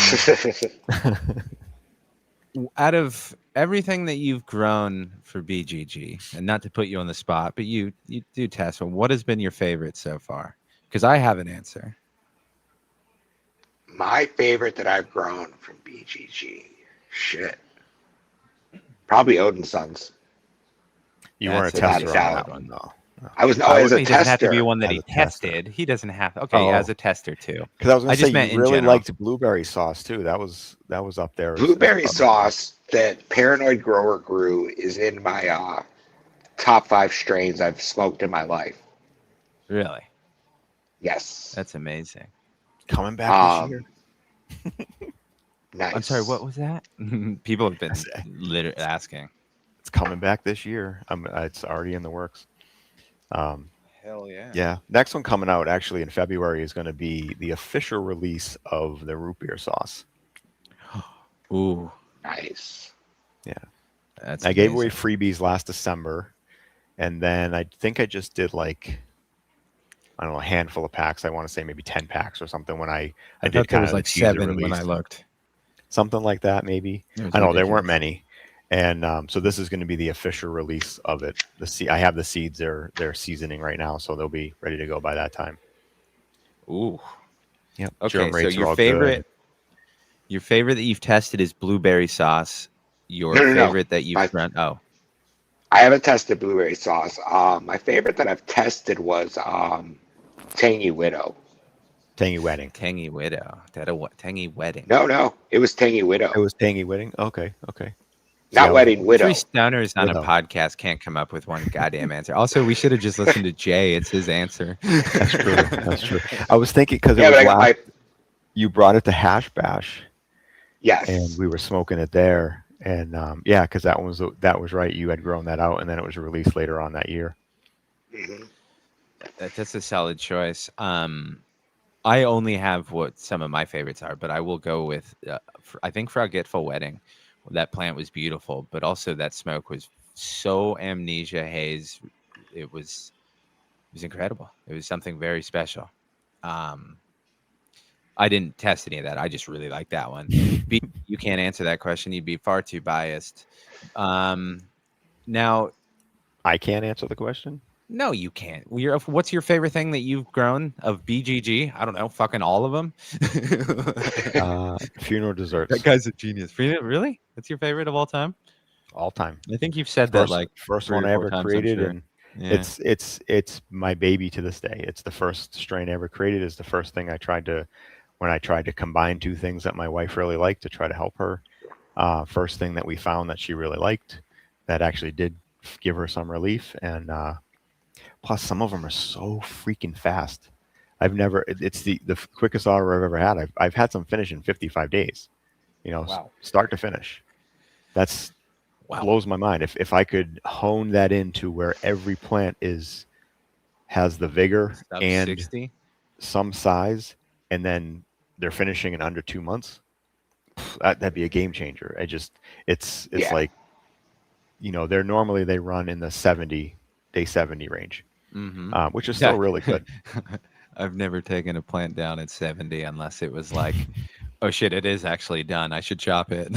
Out of everything that you've grown for BGG, and not to put you on the spot, but you do test one. What has been your favorite so far? Because I have an answer. My favorite that I've grown from BGG. Shit. Probably Odin Sons. you weren't That's a a pretty tester on solid that one. one, though. I was I as would. a He doesn't have to be tester. one that As he a tester. tested. He doesn't have. Okay, as Oh, a tester too. because I was going I to say just you meant in really general. liked blueberry sauce too. That was up there as Blueberry probably one. sauce that Paranoid Grower grew is in my top 5 strains I've smoked in my life. Really, Yes. that's amazing. Coming back this year. Um, nice. I'm sorry. What was that? People have I been say, asking. it's coming back this year. It's already in the works. Um, Hell yeah. yeah, next one coming out actually in February is going to be the official release of the root beer sauce. Ooh, Nice. Yeah, that's I gave away amazing. freebies last December, and then I think I just did like I don't know a handful of packs. I want to say maybe 10 packs or something when I I did thought there kind was of the like teaser 7 when I release, looked. something like that maybe. It was I know there weren't ridiculous. many, and so this is going to be the official release of it. I have the seeds they're seasoning right now, so they'll be ready to go by that time. Ooh. Yep, Okay, germ so rates are all good. your favorite that you've tested is blueberry sauce. Your No, no, no. favorite that you've My, run. Oh, I haven't tested blueberry sauce. My favorite that I've tested was Tangy Widow. Tangy wedding. Tangy Widow. That a what? Tangy Wedding. No, no. It was Tangy It Widow. was tangy wedding. Okay, okay. See, Not I was Wedding, Three Widow. stoners on a widow. podcast can't come up with one goddamn answer. Also, we should have just listened to Jay. It's his answer. That's true. That's true. I was thinking because it Yeah, but was I got last. my. You brought it to Hash Bash, and Yes. we were smoking it there. And yeah, because that was right. You had grown that out, and then it was released later on that year. Mhm. That's a solid choice. I only have what some of my favorites are, but I will go with I think Forgetful Wedding. That plant was beautiful, but also that smoke was so amnesia haze. It was incredible. It was something very special. Um, I didn't test any of that. I just really like that one. You can't answer that question. You'd be far too biased. Um, Now, I can't answer the question. no, you can't. What's your favorite thing that you've grown of BGG? I don't know. Fucking all of them. Funeral That desserts, guy's a genius. Really? That's your favorite of all time? all time. I think you've said that First like first three one or I four ever times, I'm created, sure. and Yeah. it's my baby to this day. It's the first strain I ever created. Is the first thing I tried to when I tried to combine two things that my wife really liked to try to help her. First thing that we found that she really liked that actually did give her some relief, and plus some of them are so freaking fast. It's the quickest order I've ever had. I've had some finish in 55 days. Wow. Start to finish. That's Wow. blows my mind. If I could hone that into where every plant has the vigor Sub and 60. some size, and then they're finishing in under 2 months, that'd be a game changer. It's Yeah. like they run in the 70 range, Mm-hmm. which is still really good. I've never taken a plant down at 70 unless it was like, oh shit, it is actually done. I should chop it.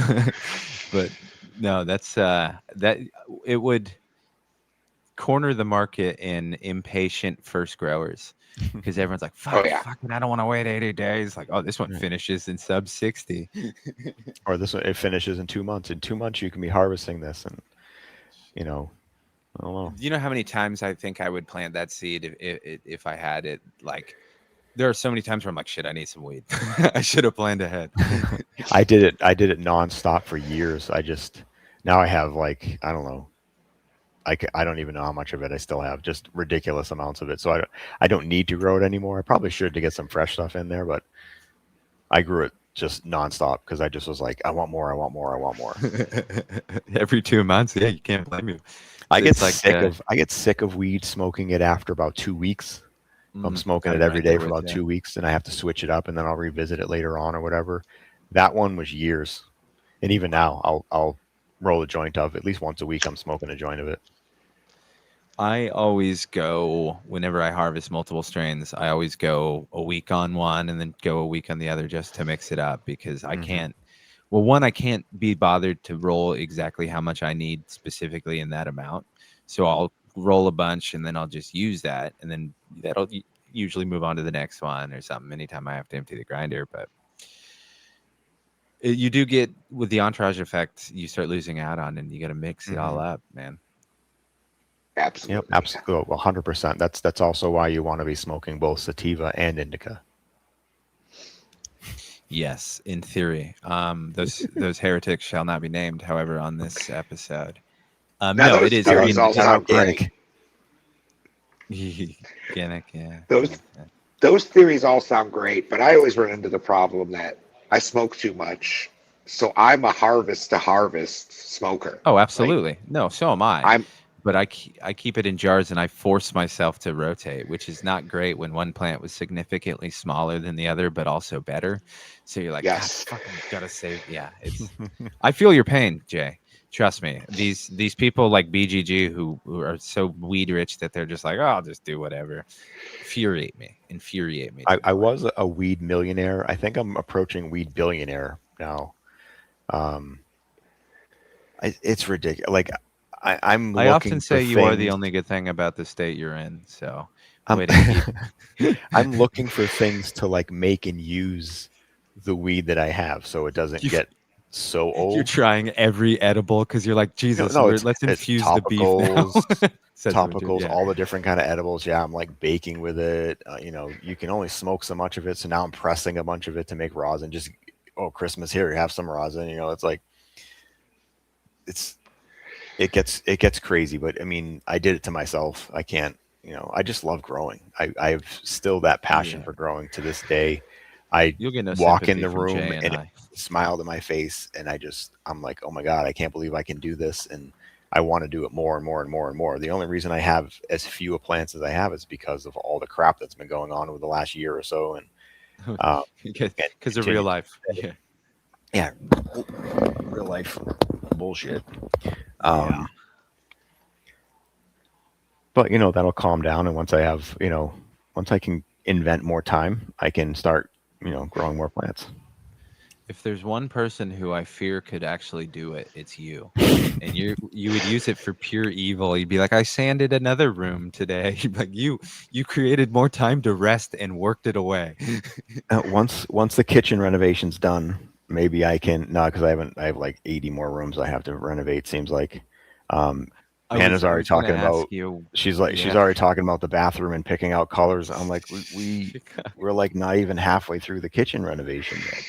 But no, that it would corner the market in impatient first growers because everyone's like, Oh fuck, yeah. fucking, I don't want to wait 80 days. Like, oh, this one Right. finishes in sub 60. Or this one, it finishes in 2 months. In 2 months, you can be harvesting this, and I don't know. You know how many times I think I would plant that seed if I had it? Like, there are so many times where I'm like, shit, I need some weed. I should have planned ahead. I did it. I did it nonstop for years. Now I have like I don't know I don't even know how much of it I still have. Just ridiculous amounts of it. So I don't need to grow it anymore. I probably should to get some fresh stuff in there, but I grew it just nonstop because I just was like, I want more, I want more, I want more. Every 2 months, yeah, you can't blame you. I get It's like sick of weed smoking it after about 2 weeks. If I'm smoking I'm it every right day there for with about you. 2 weeks, and I have to switch it up, and then I'll revisit it later on or whatever. That one was years, and even now, I'll roll a joint of at least once a week. I'm smoking a joint of it. I always go whenever I harvest multiple strains. I always go a week on one and then go a week on the other just to mix it up because I Hmm. can't. Well, one, I can't be bothered to roll exactly how much I need specifically in that amount. So I'll roll a bunch and then I'll just use that, and then that'll usually move on to the next one or something. Anytime I have to empty the grinder, but you do get with the entourage effect, you start losing out on, and you got to mix it all Hmm. up, man. Yep, Absolutely. absolutely, 100%. That's also why you want to be smoking both sativa and indica. Yes, in theory. Those heretics shall not be named, however, on this episode. Now No, it those is Not, theories in all not sound great. organic. organic, yeah, Those yeah, yeah. those theories all sound great, but I always run into the problem that I smoke too much. So I'm a harvest to harvest smoker. Oh, Like absolutely. No, so am I. I'm But I keep it in jars and I force myself to rotate, which is not great when one plant was significantly smaller than the other, but also better. So you're like, God, yes. fucking gotta save. Yeah, it's. I feel your pain, Jay. Trust me. These people like BGG who are so weed rich that they're just like, oh, I'll just do whatever. Infuriate me to I no end. was a weed millionaire. I think I'm approaching weed billionaire now. Um, it's ridiculous. Like I'm I often looking for say you are the things. only good thing about the state you're in. So I'm way to keep. I'm looking for things to like make and use the weed that I have, so it doesn't you get so You're old. trying every edible because you're like, No, Jesus, no, let's it's infuse the beef now. topicals, Says Richard. topicals, Yeah. all the different kind of edibles. Yeah, I'm like baking with it. You can only smoke so much of it, so now I'm pressing a bunch of it to make rosin. Just Christmas here, have some rosin. It's like it's it gets crazy. But I mean, I did it to myself. I can't. I just love growing. I've still that passion Yeah. for growing to this day. I You'll get no walk in sympathy the from room Jay and and it I. smiled in my face, and I'm like, oh my god, I can't believe I can do this, and I want to do it more and more and more and more. The only reason I have as few plants as I have is because of all the crap that's been going on over the last year or so, uh, and Because of real continue. life. Yeah. Yeah, real life bullshit. Yeah. Um, but that'll calm down, and once I can invent more time, I can start growing more plants. If there's one person who I fear could actually do it, it's you. And you would use it for pure evil. You'd be like, I sanded another room today. You'd be like, you created more time to rest and worked it away. Once the kitchen renovation's done, maybe I can. No, because I have like 80 more rooms I have to renovate. Seems like. Um, Hannah's I already was gonna talking ask about. you, She's yeah. already talking about the bathroom and picking out colors. I'm like, we're like not even halfway through the kitchen renovation yet.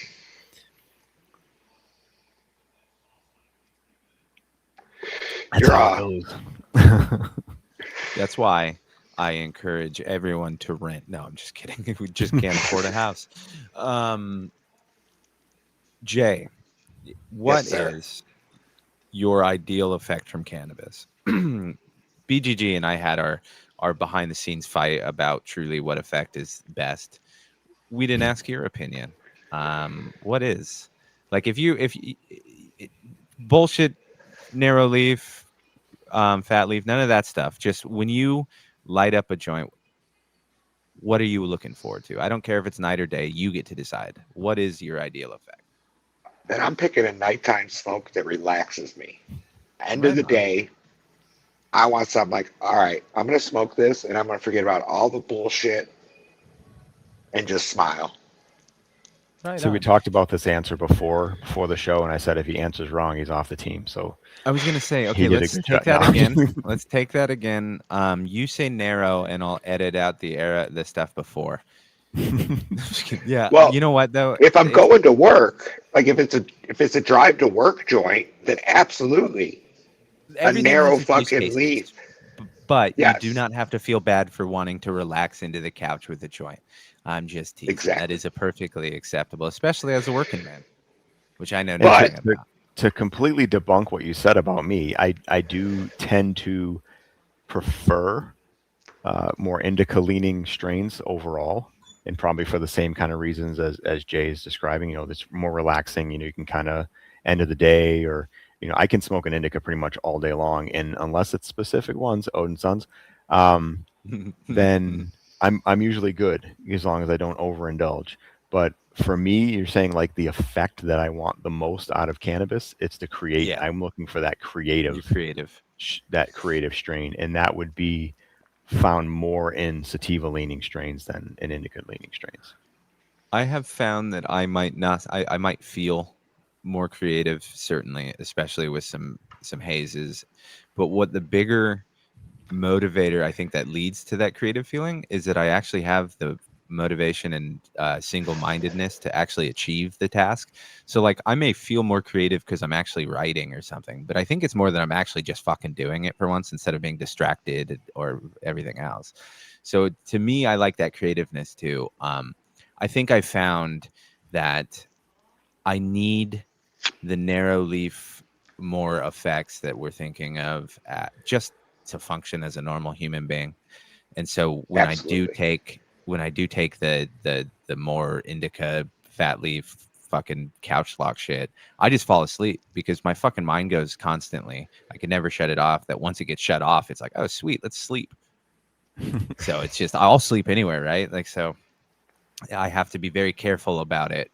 That's You're how it goes. That's why I encourage everyone to rent. No, I'm just kidding. We just can't afford a house. Um, Jay, yes, what sir. is your ideal effect from cannabis? BGG and I had our behind the scenes fight about truly what effect is best. We didn't ask your opinion. What is like if you bullshit narrow leaf, fat leaf, none of that stuff. Just when you light up a joint, what are you looking forward to? I don't care if it's night or day. You get to decide. What is your ideal effect? Then I'm picking a nighttime smoke that relaxes me. End of Right the on. day, I want something like, all right, I'm gonna smoke this and I'm gonna forget about all the bullshit and just smile. Right So we on. talked about this answer before the show, and I said if he answers wrong, he's off the team. So I was gonna say, he okay, did a let's good take job. that No, again. Let's take that again. You say narrow, and I'll edit out the stuff before. Yeah, Well, you know what though? if I'm It's going to work, like if it's a drive to work joint, then absolutely. a everything narrow has its use fucking cases, leaf. but you do Yes, not have to feel bad for wanting to relax into the couch with a joint. I'm just teasing. That exactly. is a perfectly acceptable, especially as a working man, which I know And But nothing to about. completely debunk what you said about me, I do tend to prefer more indica leaning strains overall, and probably for the same kind of reasons as Jay is describing. You know, that's more relaxing. You know, you can kind of end of the day, or I can smoke an indica pretty much all day long, and unless it's specific ones, Odin Sons, um, then I'm usually good as long as I don't overindulge. But for me, you're saying like the effect that I want the most out of cannabis, it's to create. Yeah, I'm looking for that you're creative creative. that creative strain, and that would be found more in sativa leaning strains than in indica leaning strains. I have found that I might not. I might feel more creative, certainly, especially with some hazes. But what the bigger motivator I think that leads to that creative feeling is that I actually have the motivation and single-mindedness to actually achieve the task. So like I may feel more creative because I'm actually writing or something, but I think it's more that I'm actually just fucking doing it for once instead of being distracted or everything else. So to me, I like that creativeness too. I think I found that I need the narrow leaf more effects that we're thinking of just to function as a normal human being. And so absolutely. when I do take the more indica fat leaf fucking couch lock shit, I just fall asleep because my fucking mind goes constantly. I can never shut it off. That once it gets shut off, it's like, oh sweet, let's sleep. So it's just I'll sleep anywhere, right? Like so I have to be very careful about it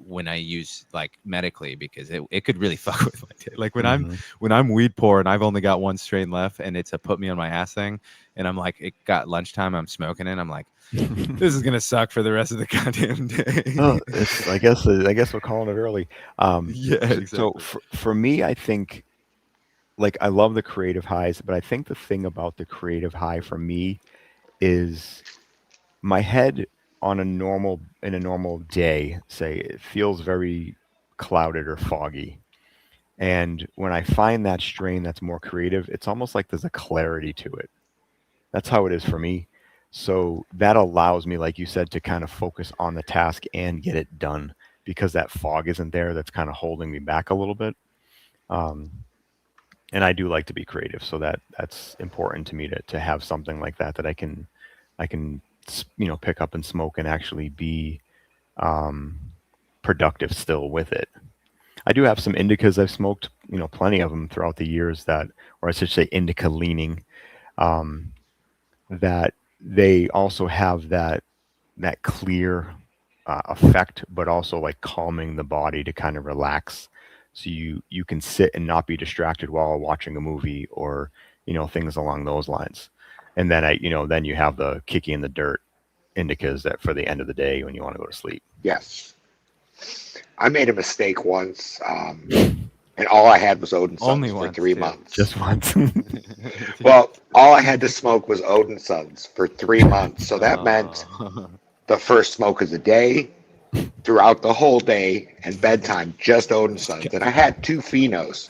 when I use like medically because it could really fuck with my day. Like Hmm. when I'm weed poor and I've only got one strain left and it's a put me on my ass thing and I'm like it got lunchtime I'm smoking it I'm like this is gonna suck for the rest of the goddamn day. Well, it's I guess we're calling it early. Yeah, So exactly. for me, I think like I love the creative highs, but I think the thing about the creative high for me is my head on a normal day, say it feels very clouded or foggy. And when I find that strain that's more creative, it's almost like there's a clarity to it. That's how it is for me. So that allows me, like you said, to kind of focus on the task and get it done because that fog isn't there. That's kind of holding me back a little bit. Um, and I do like to be creative, so that's important to me to have something like that that I can pick up and smoke and actually be um, productive still with it. I do have some indicas I've smoked, plenty of them throughout the years that, or I should say, indica leaning, um, that they also have that clear effect, but also like calming the body to kind of relax, so you can sit and not be distracted while watching a movie or things along those lines. And then then you have the kicky in the dirt indicas that for the end of the day when you want to go to sleep. Yes, I made a mistake once, and all I had was Odin Sons Only for once three too. months. Just once. Well, all I had to smoke was Odin Sons for 3 months, so that meant Oh. the first smoke of the day, throughout the whole day, and bedtime, just Odin Sons. And I had two phenos.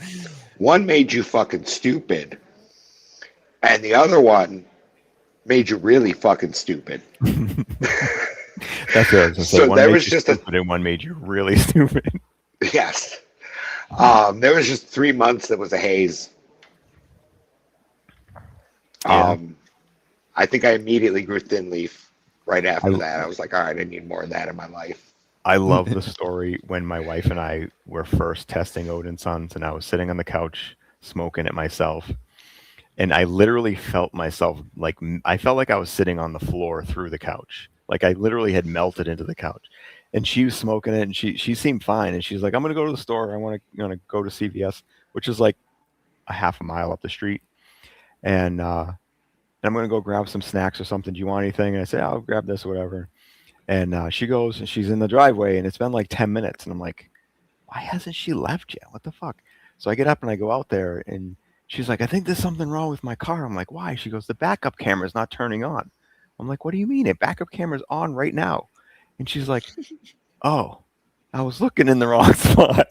One made you fucking stupid, and the other one made you really fucking stupid. That's what I was gonna say. So One there made was you just a stupid and one made you really stupid. yes. There was just 3 months that was a haze. Yeah. Um, I think I immediately grew thin leaf right I after that. I was like, all right, I need more of that in my life. I love the story when my wife and I were first testing Odin Sons, and I was sitting on the couch smoking it myself, and I literally felt myself like I felt like I was sitting on the floor through the couch, like I literally had melted into the couch. And she was smoking it, and she seemed fine, and she's like, "I'm gonna go to the store. I want to go to CVS, which is like a half a mile up the street, and I'm gonna go grab some snacks or something. Do you want anything?" And I say, "I'll grab this or whatever." And she goes and she's in the driveway, and it's been like 10 minutes, and I'm like, why hasn't she left yet? What the fuck? So I get up and I go out there, and she's like, I think there's something wrong with my car. I'm like, why? She goes, the backup camera's not turning on. I'm like, what do you mean? A backup camera's on right now. And she's like, oh, I was looking in the wrong spot.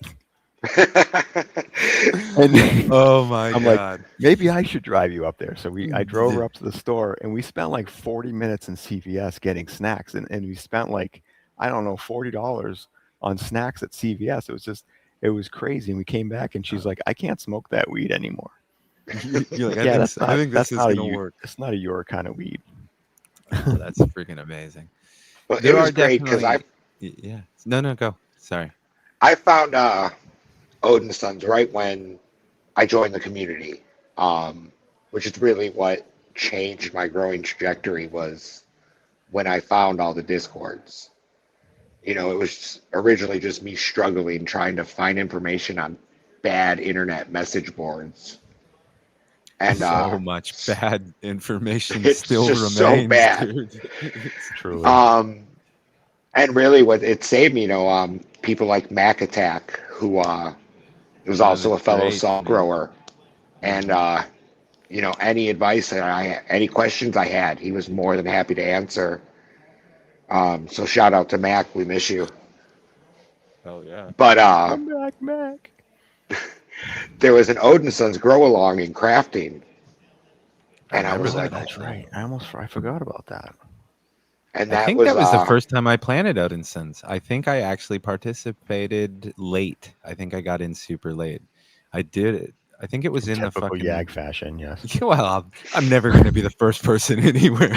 And Oh my I'm like, god. maybe I should drive you up there. So I drove Yeah. her up to the store, and we spent like 40 minutes in CVS getting snacks, and we spent like, I don't know, $40 on snacks at CVS. It was crazy. And we came back, and she's like, I can't smoke that weed anymore. You're like, Like, yeah, I think this is gonna work. that's not a your kind of weed. Oh, that's freaking amazing. Well, it There was are great because definitely, yeah. No, no, go. Sorry. I found Odin Sons right when I joined the community, um, which is really what changed my growing trajectory was when I found all the discords. It was originally just me struggling trying to find information on bad internet message boards, and So much bad information it's still just so remains, bad. dude. Truly. Um, and really, what it saved me, people like Mac Attack, who was One of the also a fellow greats, salt man. grower, and Hmm. any advice that any questions I had, he was more than happy to answer. So shout out to Mac, we miss you. Oh yeah. But Come back, Mac. there was an Odin Sons grow along in crafting, I and I remember was Oh, like, that that's actually. right. I forgot about that. and I that think was that was the first time I planted Odinsons. I think I actually participated late. I think I got in super late. I did it. I think it was In in the typical Yag fucking. fashion, yes. Well, I'm never going to be the first person anywhere.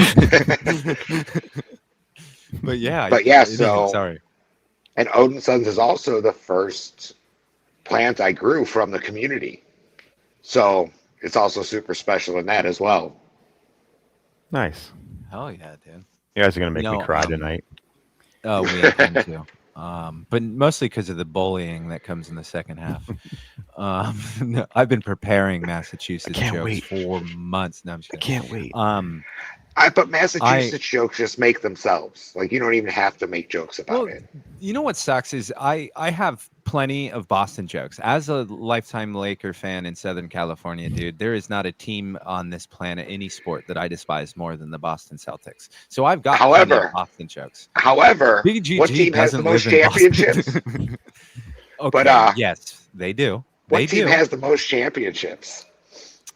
But yeah, but yeah, anywho, so sorry. and Odin Sons is also the first plant I grew from the community. So it's also super special in that as well. Nice. Hell yeah, dude. You guys are gonna You make me know, cry tonight. oh, we intend to. But mostly because of the bullying that comes in the second half. No, I've been preparing I Massachusetts can't jokes wait. for months. No, I'm just I kidding. can't wait. Um, But I Massachusetts jokes just make themselves. Like you don't even have to make jokes about Well, it. you know what sucks is I have plenty of Boston jokes. As a lifetime Laker fan in Southern California, dude, there is not a team on this planet, any sport that I despise more than the Boston Celtics. So I've got plenty of However, Boston jokes. what BGG team has the doesn't most live in Boston. championships? But Okay, yes, they do. They what team do. has the most championships?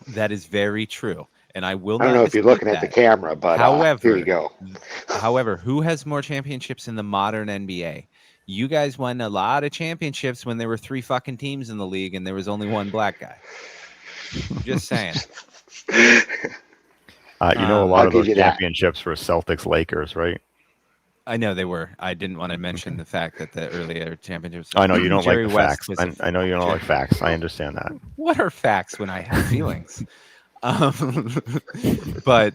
That is very true, and I will I don't not know if you're dispute looking at the that. camera, but here you However, go. who has more championships in the modern NBA? You guys won a lot of championships when there were three fucking teams in the league and there was only one black guy. Just saying. A lot I'll of give those you that. championships were Celtics Lakers, right? I know they were. I didn't want to Okay. mention the fact that the earlier championships, I know you don't like Jerry the West facts. was a. I know you don't like Jer- facts. I understand that. what are facts when I have feelings? Um, but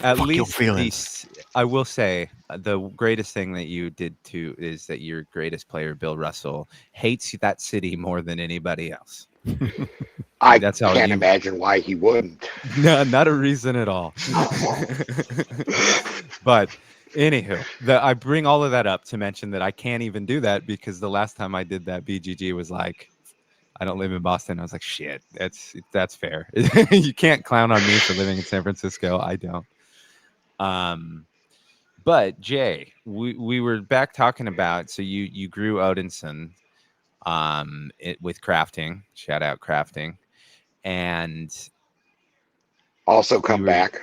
at Fuck your least feelings. I will say the greatest thing that you did too is that your greatest player, Bill Russell, hates that city more than anybody else. I That's how can't you. imagine why he wouldn't. No, not a reason at all. But anywho, I bring all of that up to mention that I can't even do that because the last time I did that, BGG was like, I don't live in Boston. I was like, shit, that's fair. You can't clown on me for living in San Francisco. I don't. Um, but Jay, we were back talking about so you grew Odinson with crafting. Shout out crafting. And Also, we come were back.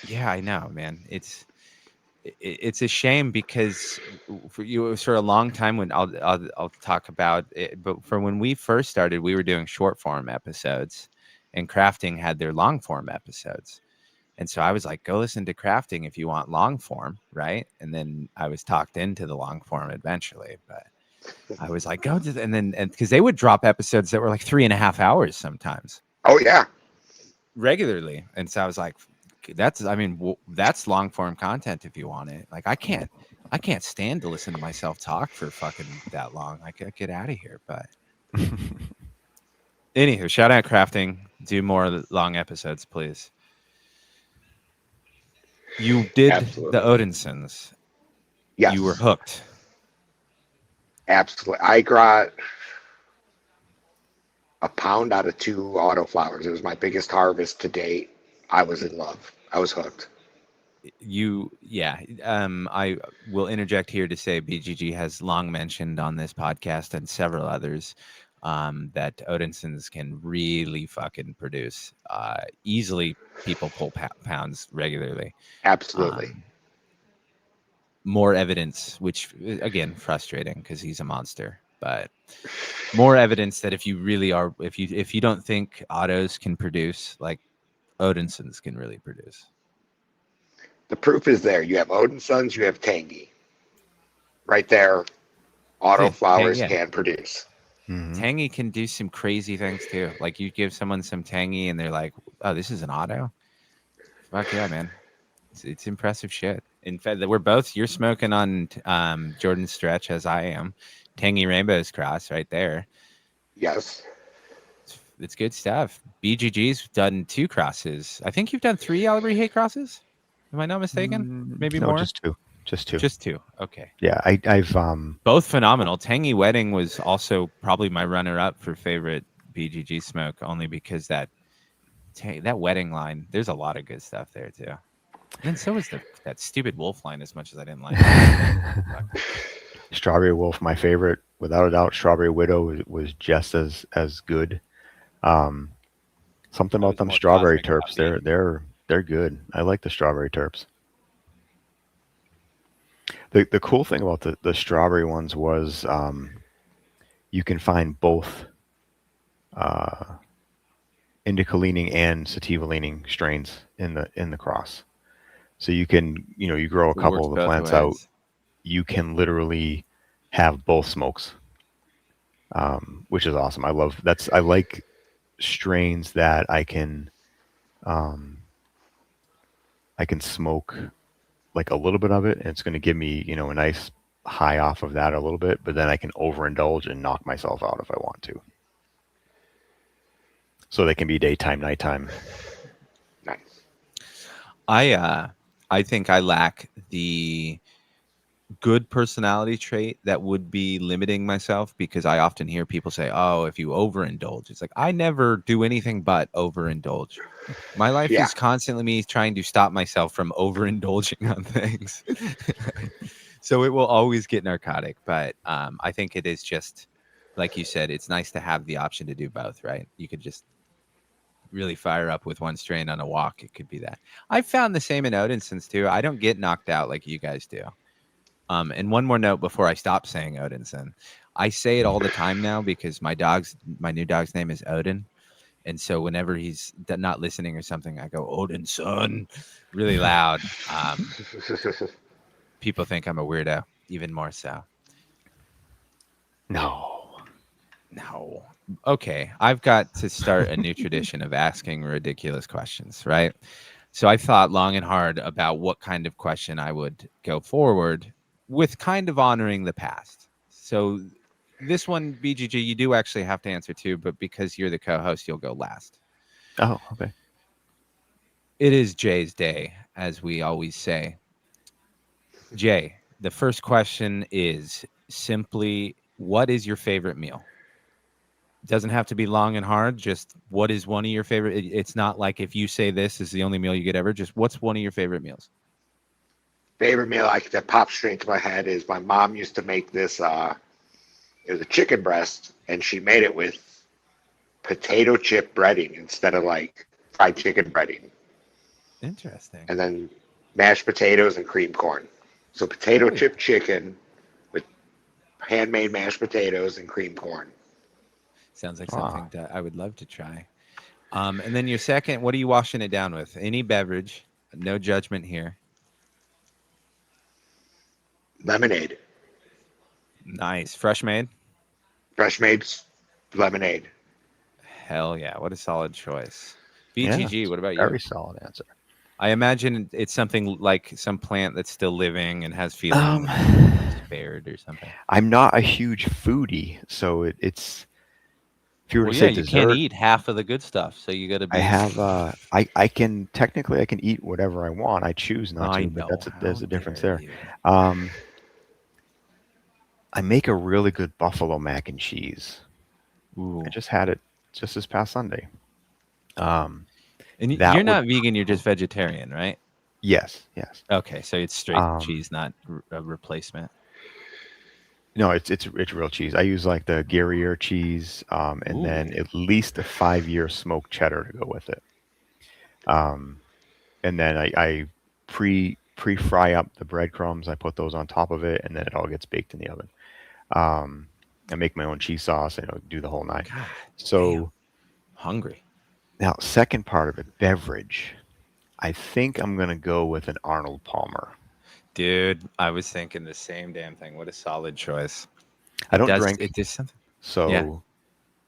yeah, I know, man. It's a shame because for you for a long time when I'll talk about it, but for when we first started, we were doing short form episodes, and crafting had their long form episodes. And so I was like, go listen to crafting if you want long form, right? And then I was talked into the long form eventually, but I was like, go to and then and because they would drop episodes that were like 3.5 hours sometimes Oh yeah. regularly. And so I was like, that's I mean, that's long form content if you want it. Like I can't stand to listen to myself talk for fucking that long. I could get out of here. But anywho, shout out crafting. Do more long episodes, please. You did the Absolutely. Odinsons. You were Yes. hooked. Absolutely. I got a pound out of two autoflowers. It was my biggest harvest to date. I was in love. I was hooked. I will interject here to say BGG has long mentioned on this podcast and several others that Odinsons can really fucking produce. Easily, people pull pounds regularly. Absolutely. Um, more evidence, which again frustrating because he's a monster, but more evidence that if you really are, if you don't think autos can produce, like Odinsons can really produce. The proof is there. You have Odin Sons, you have Tangy. Right there, auto Dude, flowers yeah, can produce. Hmm. Tangy can do some crazy things too. Like you give someone some Tangy and they're like, "Oh, this is an auto." Fuck yeah, man! It's impressive shit. In fact, that we're both you're smoking on Jordan's stretch as I am. Tangy Rainbow's cross right there. Yes. It's good stuff. BGG's done 2 crosses. I think you've done 3 Albury crosses. Am I not mistaken? Maybe No, more. just two. Just two. Just 2. Okay. Yeah, I've Both phenomenal. Tangy Wedding was also probably my runner-up for favorite BGG smoke, only because that wedding line. There's a lot of good stuff there too. And then so was that stupid wolf line. As much as I didn't like it. Fuck. Strawberry Wolf, my favorite, without a doubt. Strawberry Widow was just as good. Um, Something I about was them more strawberry cosmic terps. puppy. They're good. I like the strawberry terps. The cool thing about the strawberry ones was you can find both uh, indica leaning and sativa leaning strains in the cross. So you can you grow a It couple works of the both plants out. ways. You can literally have both smokes, which is awesome. I like strains that um, I can smoke like a little bit of it, and it's going to give me a nice high off of that a little bit, but then I can overindulge and knock myself out if I want to. So they can be daytime, nighttime. Nice. I think I lack the good personality trait that would be limiting myself, because I often hear people say, "Oh, if you overindulge." It's like I never do anything but overindulge. My life Yeah. is constantly me trying to stop myself from overindulging on things. So it will always get narcotic, but I think it is just like you said, it's nice to have the option to do both, right? You could just really fire up with one strain on a walk. It could be that. I found the same in Odinsons too. I don't get knocked out like you guys do. And one more note before I stop saying Odinson. I say it all the time now because my new dog's name is Odin. And so whenever he's not listening or something, I go, Odinson, really loud. People think I'm a weirdo, even more so. No. No. Okay. I've got to start a new tradition of asking ridiculous questions, right? So I thought long and hard about what kind of question I would go forward with, kind of honoring the past. So this one, BGG, you do actually have to answer too, but because you're the co host, you'll go last. Oh, okay. It is Jay's day, as we always say. Jay, the first question is simply, what is your favorite meal? Doesn't have to be long and hard. Just what is one of your favorite? It's not like if you say this is the only meal you get ever. Just what's one of your favorite meals? Favorite meal that pops straight into my head is my mom used to make this. It was a chicken breast, and she made it with potato chip breading instead of like fried chicken breading, Interesting. and then mashed potatoes and cream corn. So potato Oh yeah, chip chicken with handmade mashed potatoes and cream corn. sounds like Ah, something that I would love to try. And then your second, what are you washing it down with? Any beverage, no judgment here. Lemonade, Nice, fresh made. fresh made lemonade. Hell yeah, what a solid choice. yeah. BGG, what about you? Very solid answer. I imagine it's something like some plant that's still living and has Um, feelings and needs to be spared or something. I'm not a huge foodie, so it's if you were to Well, yeah, say you can't dessert, eat half of the good stuff, so you got to I be. have I can technically I can eat whatever I want. I choose not I to, but know. there's How a difference dare there. you? Um, I make a really good buffalo mac and cheese. I Ooh. just had it just this past Sunday. Um, And you're that would not vegan, you're just vegetarian, right? yes, yes. Okay, so it's straight Um, cheese, not a replacement. No, it's real cheese. I use like the Gruyere cheese, and then Ooh. at least a 5 year smoked cheddar to go with it. Um, and then I pre fry up the breadcrumbs. I put those on top of it, and then it all gets baked in the oven. Um, I make my own cheese sauce. I do the whole nine. God damn. So Hungry. now, second part of it, beverage. I think I'm gonna go with an Arnold Palmer. Dude, I was thinking the same damn thing. What a solid choice. I It don't does drink, it does something. Yeah. so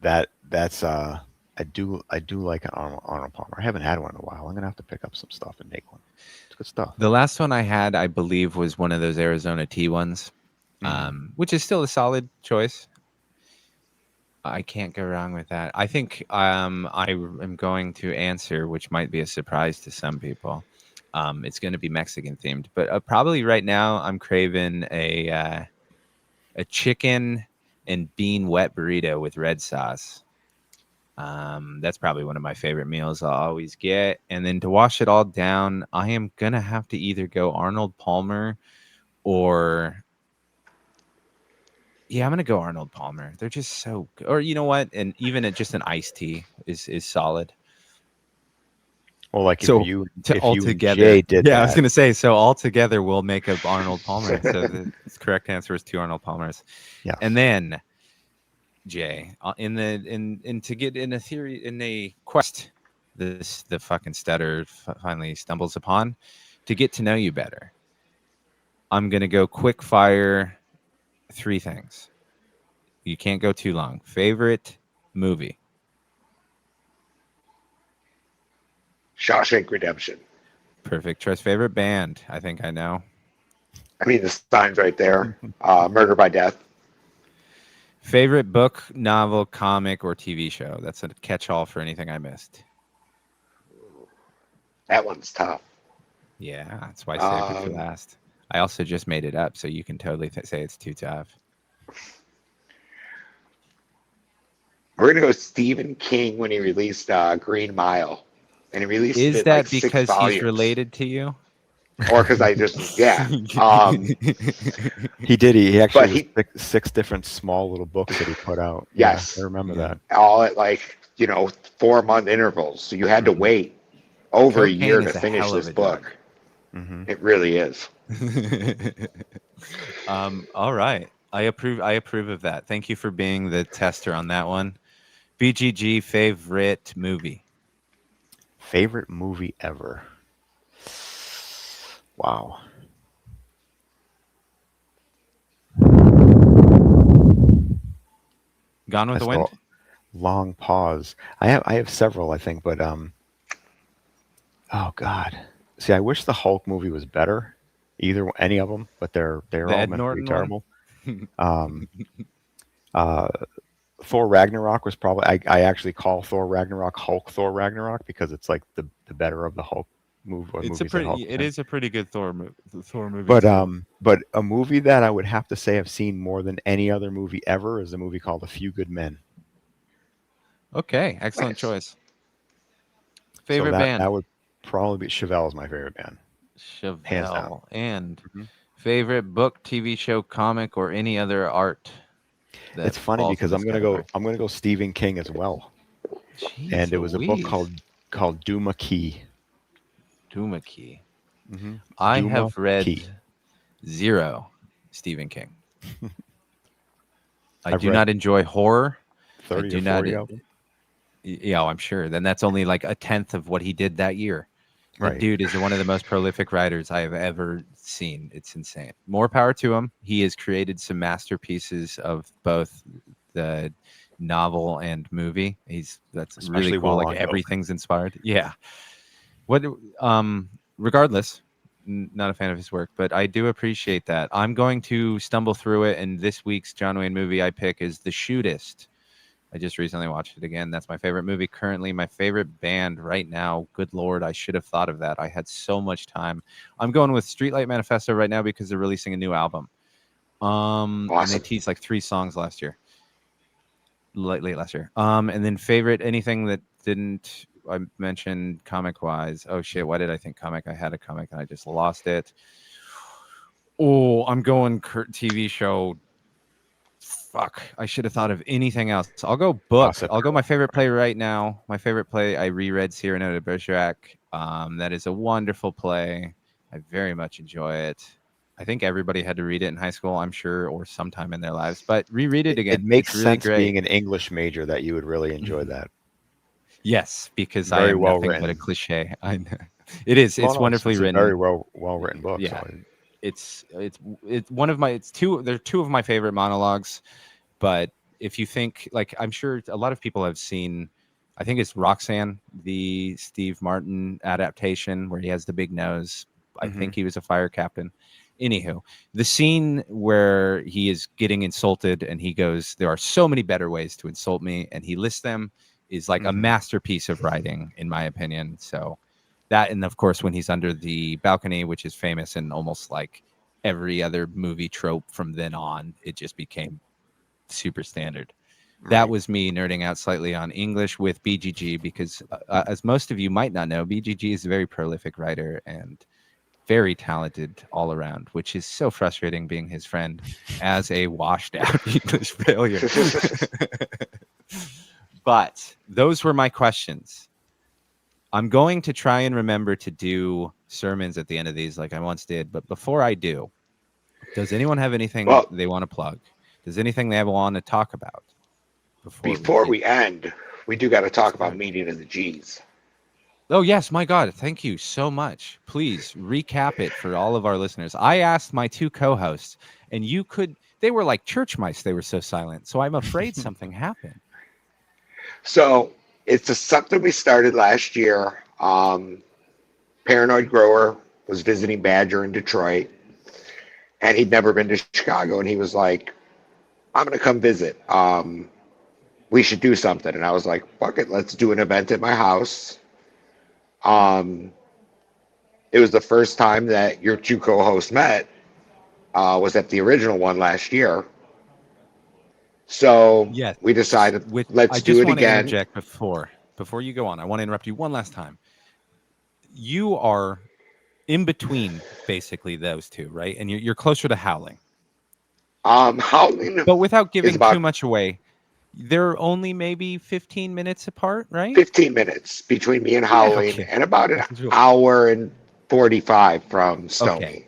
that's I do like an Arnold Palmer. I haven't had one in a while. I'm gonna have to pick up some stuff and make one. It's good stuff. The last one I had, I believe, was one of those Arizona tea ones, Hmm. which is still a solid choice. I can't go wrong with that. I think I am going to answer, which might be a surprise to some people. It's going to be Mexican themed, but probably right now I'm craving a chicken and bean wet burrito with red sauce. That's probably one of my favorite meals I'll always get. And then to wash it all down, I am gonna have to either go Arnold Palmer or yeah, I'm gonna go Arnold Palmer. They're just so good. Or you know what? And even just an iced tea is solid. Well, like if So you to if all you and Jay together, did yeah, I was that, gonna say so all together we'll make up Arnold Palmer. So the correct answer is two Arnold Palmers. And yes. then Jay, in to get in a theory in a quest this the fucking stutter finally stumbles upon to get to know you better. I'm gonna go quick fire three things. You can't go too long. Favorite movie. Shawshank Redemption. Perfect choice. Favorite band. I think I know. I mean, the sign's right there. Murder by Death. Favorite book, novel, comic, or TV show. That's a catch-all for anything I missed. That one's tough. Yeah, that's why I saved it for Um, last. I also just made it up, so you can totally say it's too tough. we're gonna go Stephen King when he released Green Mile, and he released it Is in like that six because he's volumes. related to you? Or because I just yeah. He did. He actually But was he six different small little books that he put out. Yeah, I yes, remember Yeah. that. all at like 4 month intervals. So you had to Mhm. wait over a Cocaine year to is a finish hell of this a drug. book. Hmm. It really is. All right. I approve of that. Thank you for being the tester on that one. BGG favorite movie. Favorite movie ever? Wow, Gone with the that's a Wind? long pause. I have several, I think, but oh God. See, I wish the Hulk movie was better. Any of them, but they're The all Ed meant to be Norton one? terrible. Um, uh, Thor Ragnarok was probably I actually call Thor Ragnarok Hulk Thor Ragnarok because it's like the better of the Hulk It's a movies that Hulk pretty was it in. is a pretty good Thor movie too. But a movie that I would have to say I've seen more than any other movie ever is a movie called A Few Good Men. Okay, excellent Nice. choice. So Favorite that band? would probably be Chevelle is my favorite band, hands down. Chevelle. And Hmm. favorite book, TV show, comic, or any other art that It's funny falls in because this category. I'm gonna go Stephen King as well, Jeez and it was a book Louise. called Duma Key. Duma Key. Hmm. I Duma have read Key. zero Stephen King. I I've do read not enjoy horror. I 30 or do not. 40 of them. Yeah, I'm sure. Then that's only like a tenth of what he did that year. The Right. dude is one of the most prolific writers I have ever seen. It's insane. More power to him. He has created some masterpieces of both the novel and movie. That's really Especially cool. Like Willow and Oak. everything's inspired. Yeah. What regardless, not a fan of his work, but I do appreciate that. I'm going to stumble through it, and this week's John Wayne movie I pick is The Shootist. I just recently watched it again. That's my favorite movie currently. My favorite band right now. Good Lord, I should have thought of that. I had so much time. I'm going with Streetlight Manifesto right now because they're releasing a new album. And they Awesome. teased like 3 songs last year, late last year. And then favorite anything that didn't I mentioned comic wise. Oh shit, why did I think comic? I had a comic and I just lost it. Oh, I'm going TV show Fuck, I should have thought of anything else. I'll go book. Gossip I'll go Girl. my favorite play right now. My favorite play, I reread Cyrano de Bergerac. That is a wonderful play. I very much enjoy it. I think everybody had to read it in high school, I'm sure, or sometime in their lives. But reread it It again. makes It's really sense great. being an English major that you would really enjoy Mhm. that. Yes, because I Very am well nothing but a written. cliche. I know. It is. Well, It's no, wonderfully it's a very written. well written book. Yeah, So it's one of my. It's two. They're two of my favorite monologues. But if you think, like, I'm sure a lot of people have seen, I think it's Roxanne, the Steve Martin adaptation where he has the big nose. I hmm think he was a fire captain. Anywho, the scene where he is getting insulted and he goes, "There are so many better ways to insult me," and he lists them, is like a hmm masterpiece of writing, in my opinion. So that, and of course, when he's under the balcony, which is famous and almost like every other movie trope from then on, it just became super standard. That right. was me nerding out slightly on English with BGG because, as most of you might not know, BGG is a very prolific writer and very talented all around, which is so frustrating being his friend as a washed out English failure. But those were my questions. I'm going to try and remember to do sermons at the end of these like I once did. But before I do, does anyone have anything Well, they want to plug? Does anything they want to talk about before we before get? we end, we do got to Yes, talk go about ahead. meeting of the G's. Oh, yes. My God. Thank you so much. Please recap it for all of our listeners. I asked my two co hosts, and they were like church mice. They were so silent. So I'm afraid something happened. So it's something we started last year. Paranoid Grower was visiting Badger in Detroit, and he'd never been to Chicago, and he was like, "I'm gonna come visit. We should do something." And I was like, "Fuck it, let's do an event at my house." Um, it was the first time that your two co-hosts met. Was at the original one last year. So Yes. we decided, With I let's do just it want to again. interject before you go on. I want to interrupt you one last time. You are in between basically those two, right? And you're closer to Howling. Howling But without is giving too about much away, they're only maybe 15 minutes apart, right? 15 minutes between me and Yeah, Howling, okay. and about an Making sure. hour and 45 from Okay. Stony.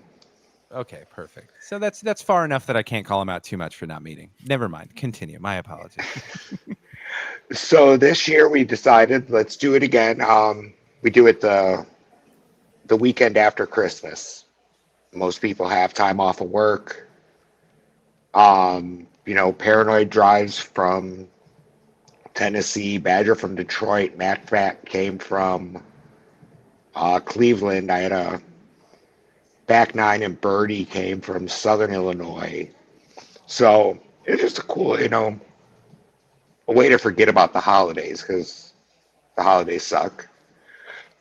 Okay, perfect. So that's far enough that I can't call him out too much for not meeting. Never mind. Continue. My apologies. So this year we decided, let's do it again. We do it the weekend after Christmas. Most people have time off of work. Paranoid drives from Tennessee, Badger from Detroit, Matt Fat came from Cleveland. I had a back nine, and Birdie came from Southern Illinois. So it's just a cool, a way to forget about the holidays because the holidays suck.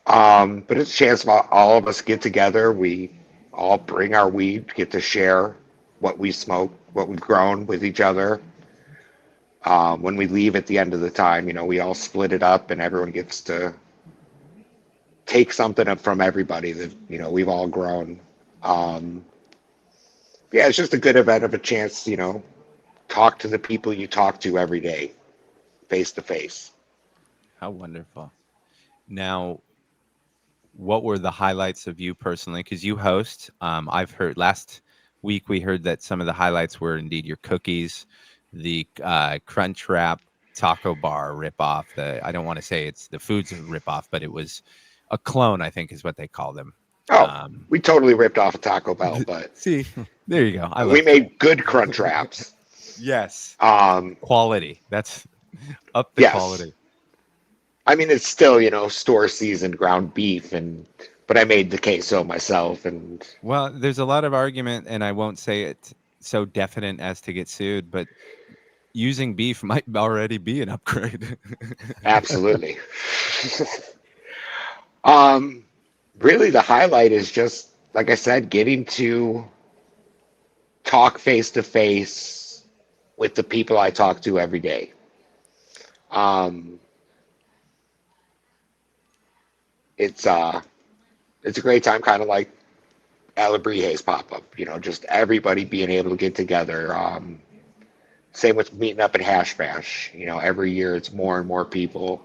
But it's a chance for all of us get together. We all bring our weed, get to share what we smoke, what we've grown with each other. When we leave at the end of the time, we all split it up and everyone gets to take something from everybody that, we've all grown. Um, yeah, it's just a good event of a chance, talk to the people you talk to every day, face to face. How wonderful. Now, what were the highlights of you personally? Because you host. I've heard last week we heard that some of the highlights were indeed your cookies, the Crunch Wrap taco bar ripoff. I don't want to say it's the food's a ripoff, but it was a clone, I think is what they call them. Oh, Um, we totally ripped off a Taco Bell, but see, there you go. I we love made good crunch wraps. yes, Um, quality. That's up the yes, quality. I mean it's still store seasoned ground beef, but I made the queso myself, and Well, there's a lot of argument, and I won't say it so definite as to get sued, but using beef might already be an upgrade. absolutely. um, Really, the highlight is just like I said, getting to talk face to face with the people I talk to every day. Um, it's uh, it's a great time, kind of like Alabrie's pop up. Just everybody being able to get together. Same with meeting up at Hash Bash. Every year it's more and more people,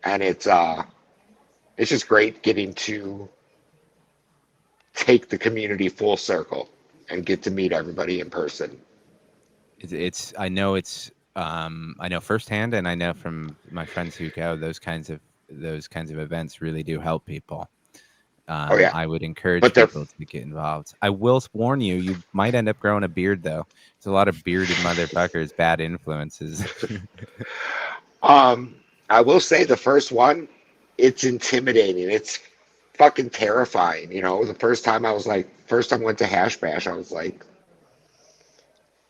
and it's just great getting to take the community full circle and get to meet everybody in person. I know firsthand, and I know from my friends who go, those kinds of events really do help people. Oh yeah, I would encourage but they're people to get involved. I will warn you, you might end up growing a beard though. There's a lot of bearded motherfuckers, bad influences. I will say the first one, it's intimidating. It's fucking terrifying. The first time I went to Hash Bash, I was like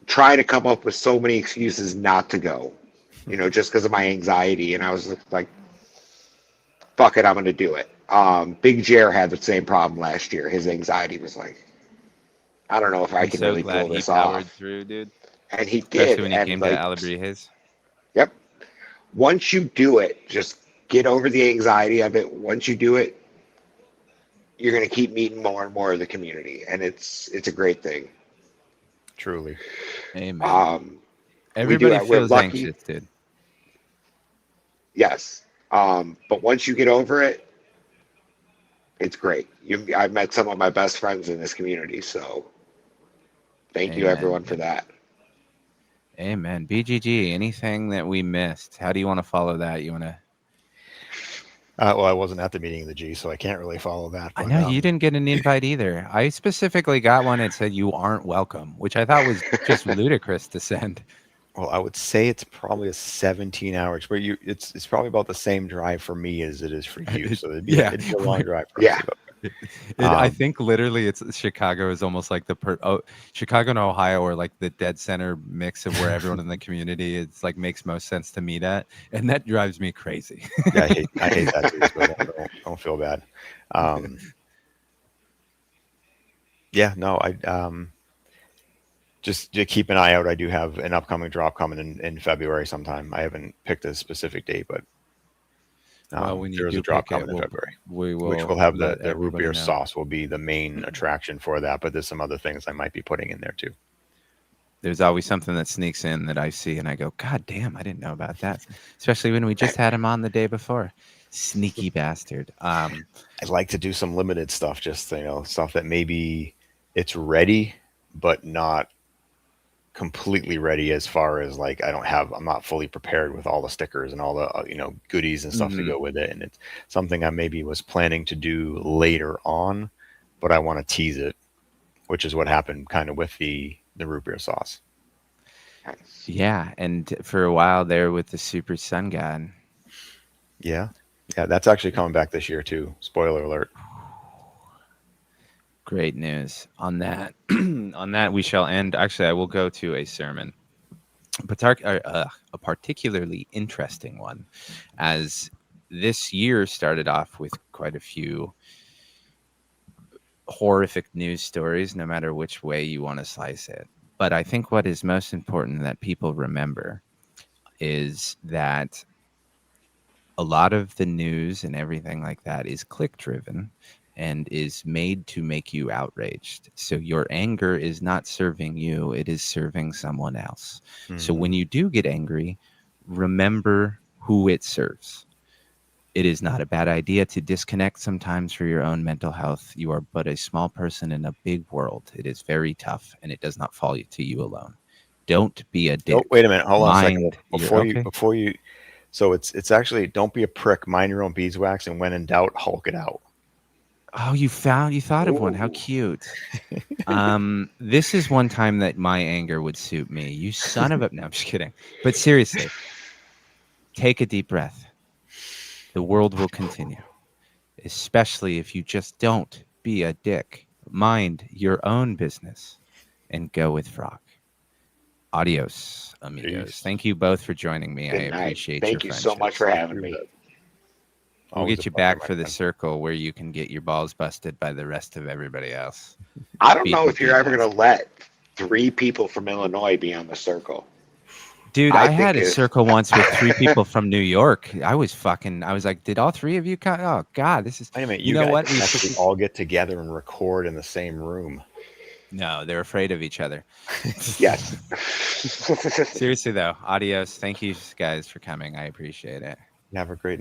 trying to come up with so many excuses not to go, just because of my anxiety. And I was like, fuck it, I'm going to do it. Big Jer had the same problem last year. His anxiety was like, I don't know if I I'm can so really glad pull he this powered off. through, dude. And he Especially did. when he And came to like, Alabrijes. yep. Once you do it, just get over the anxiety of it. Once you do it, you're going to keep meeting more and more of the community, and it's a great thing. Truly. Amen. Um, we do. Everybody We're feels lucky, anxious, dude. yes. But once you get over it, it's great. I've met some of my best friends in this community, so thank you Amen, everyone for dude. that. Amen. BGG, anything that we missed? How do you want to follow that? You want to? Well, I wasn't at the meeting of the G, so I can't really follow that. I But know you didn't get an invite either. I specifically got one that said you aren't welcome, which I thought was just ludicrous to send. well, I would say it's probably a 17 hours, but it's probably about the same drive for me as it is for you. So Yeah. it'd be a long drive for us Yeah, to go. I Um, think literally it's Chicago is almost like Chicago and Ohio are like the dead center mix of where everyone in the community it's like makes most sense to meet at, and that drives me crazy. yeah, I hate that too. So don't feel bad. Um, yeah, no, just to keep an eye out. I do have an upcoming drop coming in February sometime. I haven't picked a specific date, but Well, when you there is a do drop pick it, coming in February, we which will will have let the root everybody beer know. sauce will be the main attraction for that. But there's some other things I might be putting in there too. There's always something that sneaks in that I see and I go, God damn, I didn't know about that. Especially when we just had him on the day before. Sneaky bastard. I'd like to do some limited stuff, just stuff that maybe it's ready, but not completely ready as far as like I'm not fully prepared with all the stickers and all the goodies and stuff to mhm. go with it, and it's something I maybe was planning to do later on, but I want to tease it, which is what happened kind of with the root beer sauce. nice. Yeah, and for a while there with the Super Sun God. Yeah, that's actually coming back this year too. Spoiler alert. Great news on that. On that, we shall end. Actually, I will go to a sermon, a particularly interesting one, as this year started off with quite a few horrific news stories, no matter which way you want to slice it. But I think what is most important that people remember is that a lot of the news and everything like that is click driven and is made to make you outraged. So your anger is not serving you, it is serving someone else. So Hmm. when you do get angry, remember who it serves. It is not a bad idea to disconnect sometimes for your own mental health. You are but a small person in a big world. It is very tough and it does not fall to you alone. Don't be a Oh, wait a dick. minute, hold on a second. Mind your okay. Before you So it's actually don't be a prick, mind your own beeswax, and when in doubt, hulk it out. Oh, you thought of one. How Ooh, cute. This is one time that my anger would suit me. You son of a no, I'm just kidding. But seriously, take a deep breath. The world will continue. Especially if you just don't be a dick. Mind your own business and go with Frog. Adios, amigos. Peace. Thank you both for joining me. I good night. appreciate your Thank you so much for friendships. having You me. bet. We'll Always get a you pleasure, back my for the friend. circle where you can get your balls busted by the rest of everybody else. I don't know Beating if you're ever peanuts. going to let three people from Illinois be on the circle. Dude, I I think had a if circle once with three people from New York. I was like, did all three of you come? Oh God, this is, Wait a minute, you you know guys what? can actually all get together and record in the same room. No, they're afraid of each other. Yes. Seriously though, adios. Thank you guys for coming. I appreciate it. Have a great